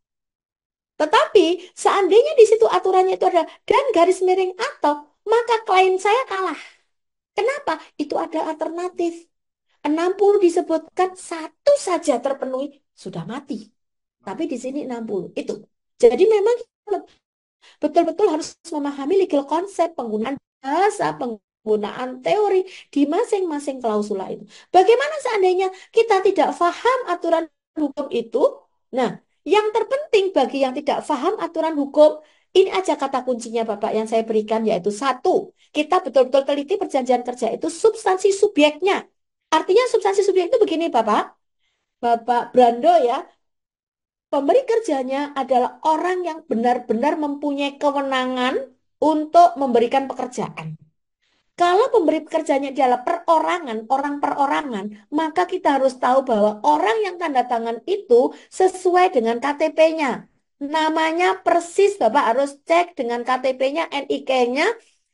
Tetapi seandainya di situ aturannya itu ada dan garis miring atau, maka klien saya kalah. Kenapa? Itu ada alternatif. 60 disebutkan satu saja terpenuhi, sudah mati. Tapi di sini 60. Itu. Jadi memang Betul-betul harus memahami legal konsep, penggunaan bahasa, penggunaan teori di masing-masing klausula itu. Bagaimana seandainya kita tidak paham aturan hukum itu? Nah, yang terpenting bagi yang tidak paham aturan hukum, ini aja kata kuncinya Bapak yang saya berikan, yaitu satu, kita betul-betul teliti perjanjian kerja itu substansi subjeknya. Artinya substansi subjek itu begini Bapak, Bapak Brando ya, pemberi kerjanya adalah orang yang benar-benar mempunyai kewenangan untuk memberikan pekerjaan. Kalau pemberi pekerjaannya adalah perorangan, orang perorangan, maka kita harus tahu bahwa orang yang tanda tangan itu sesuai dengan KTP-nya. Namanya persis, Bapak harus cek dengan KTP-nya, NIK-nya,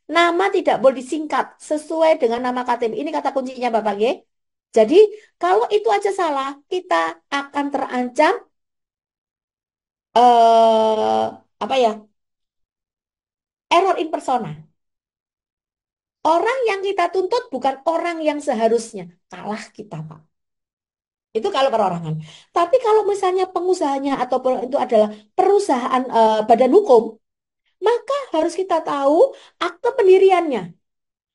nama tidak boleh disingkat, sesuai dengan nama KTP. Ini kata kuncinya, Bapak, ya. Jadi, kalau itu aja salah, kita akan terancam apa ya, error in persona. Orang yang kita tuntut bukan orang yang seharusnya. Kalah kita, Pak. Itu kalau perorangan. Tapi kalau misalnya pengusahanya atau itu adalah perusahaan badan hukum, maka harus kita tahu akte pendiriannya.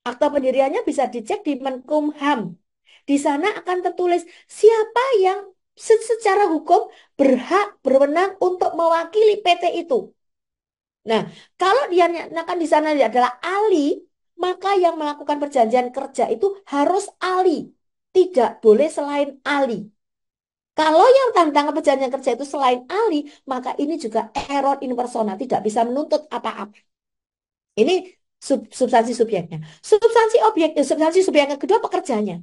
Akte pendiriannya bisa dicek di Menkumham. Di sana akan tertulis siapa yang secara hukum berhak berwenang untuk mewakili PT itu. Nah, kalau dia nyatakan di sana dia adalah ahli, maka yang melakukan perjanjian kerja itu harus ahli. Tidak boleh selain ahli. Kalau yang tantangan perjanjian kerja itu selain ahli, maka ini juga error in persona, tidak bisa menuntut apa-apa. Ini substansi subjeknya. Substansi subjek yang kedua pekerjanya.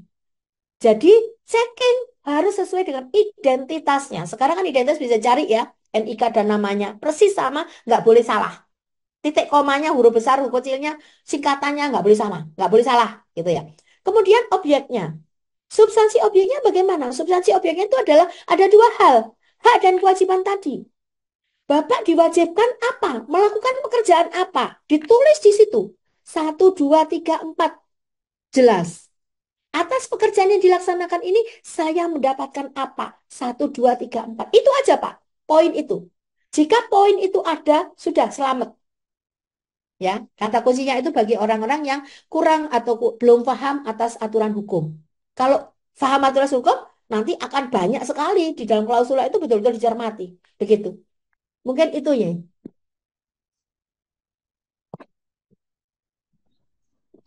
Jadi checking harus sesuai dengan identitasnya. Sekarang kan identitas bisa cari ya, NIK dan namanya. Persis sama, nggak boleh salah. Titik komanya, huruf besar, huruf kecilnya, singkatannya nggak boleh sama, nggak boleh salah, gitu ya. Kemudian objeknya, substansi objeknya bagaimana? Substansi objeknya itu adalah ada dua hal, hak dan kewajiban tadi. Bapak diwajibkan apa? Melakukan pekerjaan apa? Ditulis di situ. Satu, dua, tiga, empat. Jelas. Atas pekerjaan yang dilaksanakan ini, saya mendapatkan apa? Satu, dua, tiga, empat. Itu aja, Pak. Poin itu. Jika poin itu ada, sudah selamat. Ya, kata kuncinya itu bagi orang-orang yang kurang atau belum paham atas aturan hukum. Kalau paham aturan hukum, nanti akan banyak sekali di dalam klausula itu betul-betul dicermati. Begitu. Mungkin itu ya.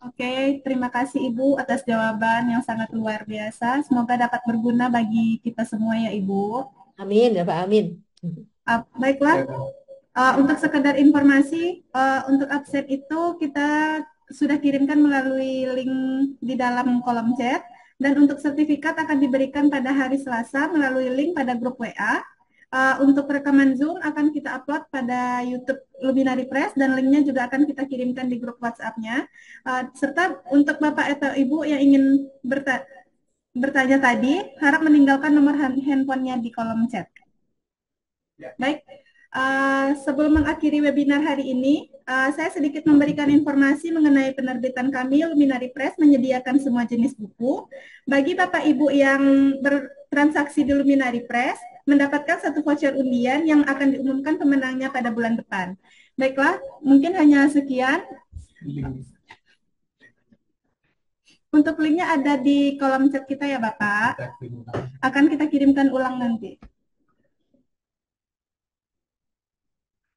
Oke, terima kasih Ibu atas jawaban yang sangat luar biasa. Semoga dapat berguna bagi kita semua ya Ibu. Amin, ya Pak, amin. Baiklah, untuk sekedar informasi, untuk absen itu kita sudah kirimkan melalui link di dalam kolom chat. Dan untuk sertifikat akan diberikan pada hari Selasa melalui link pada grup WA. Untuk rekaman Zoom akan kita upload pada YouTube Luminary Press dan linknya juga akan kita kirimkan di grup WhatsApp-nya. Serta untuk Bapak atau Ibu yang ingin bertanya tadi, harap meninggalkan nomor handphonenya di kolom chat. Baik, sebelum mengakhiri webinar hari ini, saya sedikit memberikan informasi mengenai penerbitan kami, Luminary Press menyediakan semua jenis buku. Bagi Bapak Ibu yang bertransaksi di Luminary Press, mendapatkan satu voucher undian yang akan diumumkan pemenangnya pada bulan depan. Baiklah, mungkin hanya sekian. Untuk linknya ada di kolom chat kita ya Bapak. Akan kita kirimkan ulang nanti.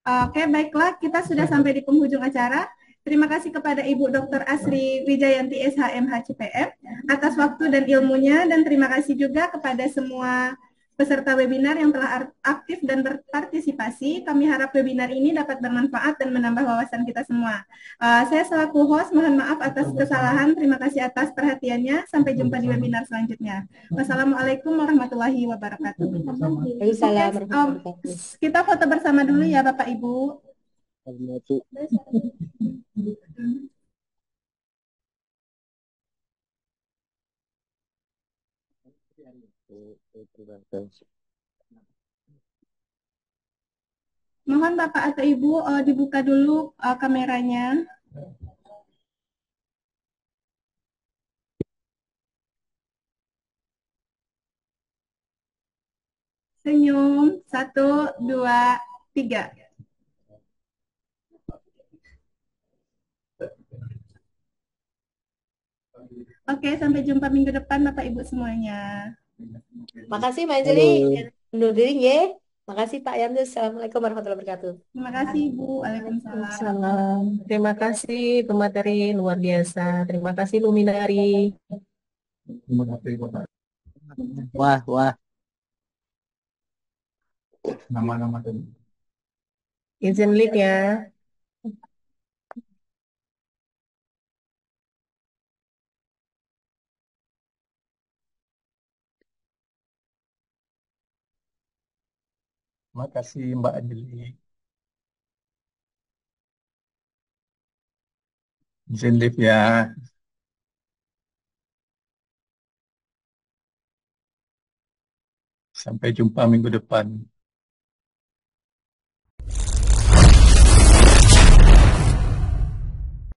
Oke, baiklah, kita sudah sampai di penghujung acara. Terima kasih kepada Ibu Dr. Asri Wijayanti SHM HCPM atas waktu dan ilmunya, dan terima kasih juga kepada semua peserta webinar yang telah aktif dan berpartisipasi. Kami harap webinar ini dapat bermanfaat dan menambah wawasan kita semua. Saya selaku host, mohon maaf atas kesalahan. Terima kasih atas perhatiannya. Sampai jumpa di webinar selanjutnya. Wassalamualaikum warahmatullahi wabarakatuh. Waalaikumsalam warahmatullahi wabarakatuh. Kita foto bersama dulu ya Bapak Ibu. Mohon Bapak atau Ibu dibuka dulu kameranya. Senyum, 1, 2, 3. Oke, sampai jumpa minggu depan Bapak Ibu semuanya. Makasih Mbak Anjeli. Halo. Undur diri ya. Makasih Pak Yamdus. Assalamualaikum warahmatullahi wabarakatuh. Terima kasih Ibu. Waalaikumsalam. Salam. Terima kasih pemateri luar biasa. Terima kasih Luminari. Wah, wah. Nama-nama tadi. Izin live ya. Terima kasih Mbak Anjeli. Izin live ya. Sampai jumpa minggu depan.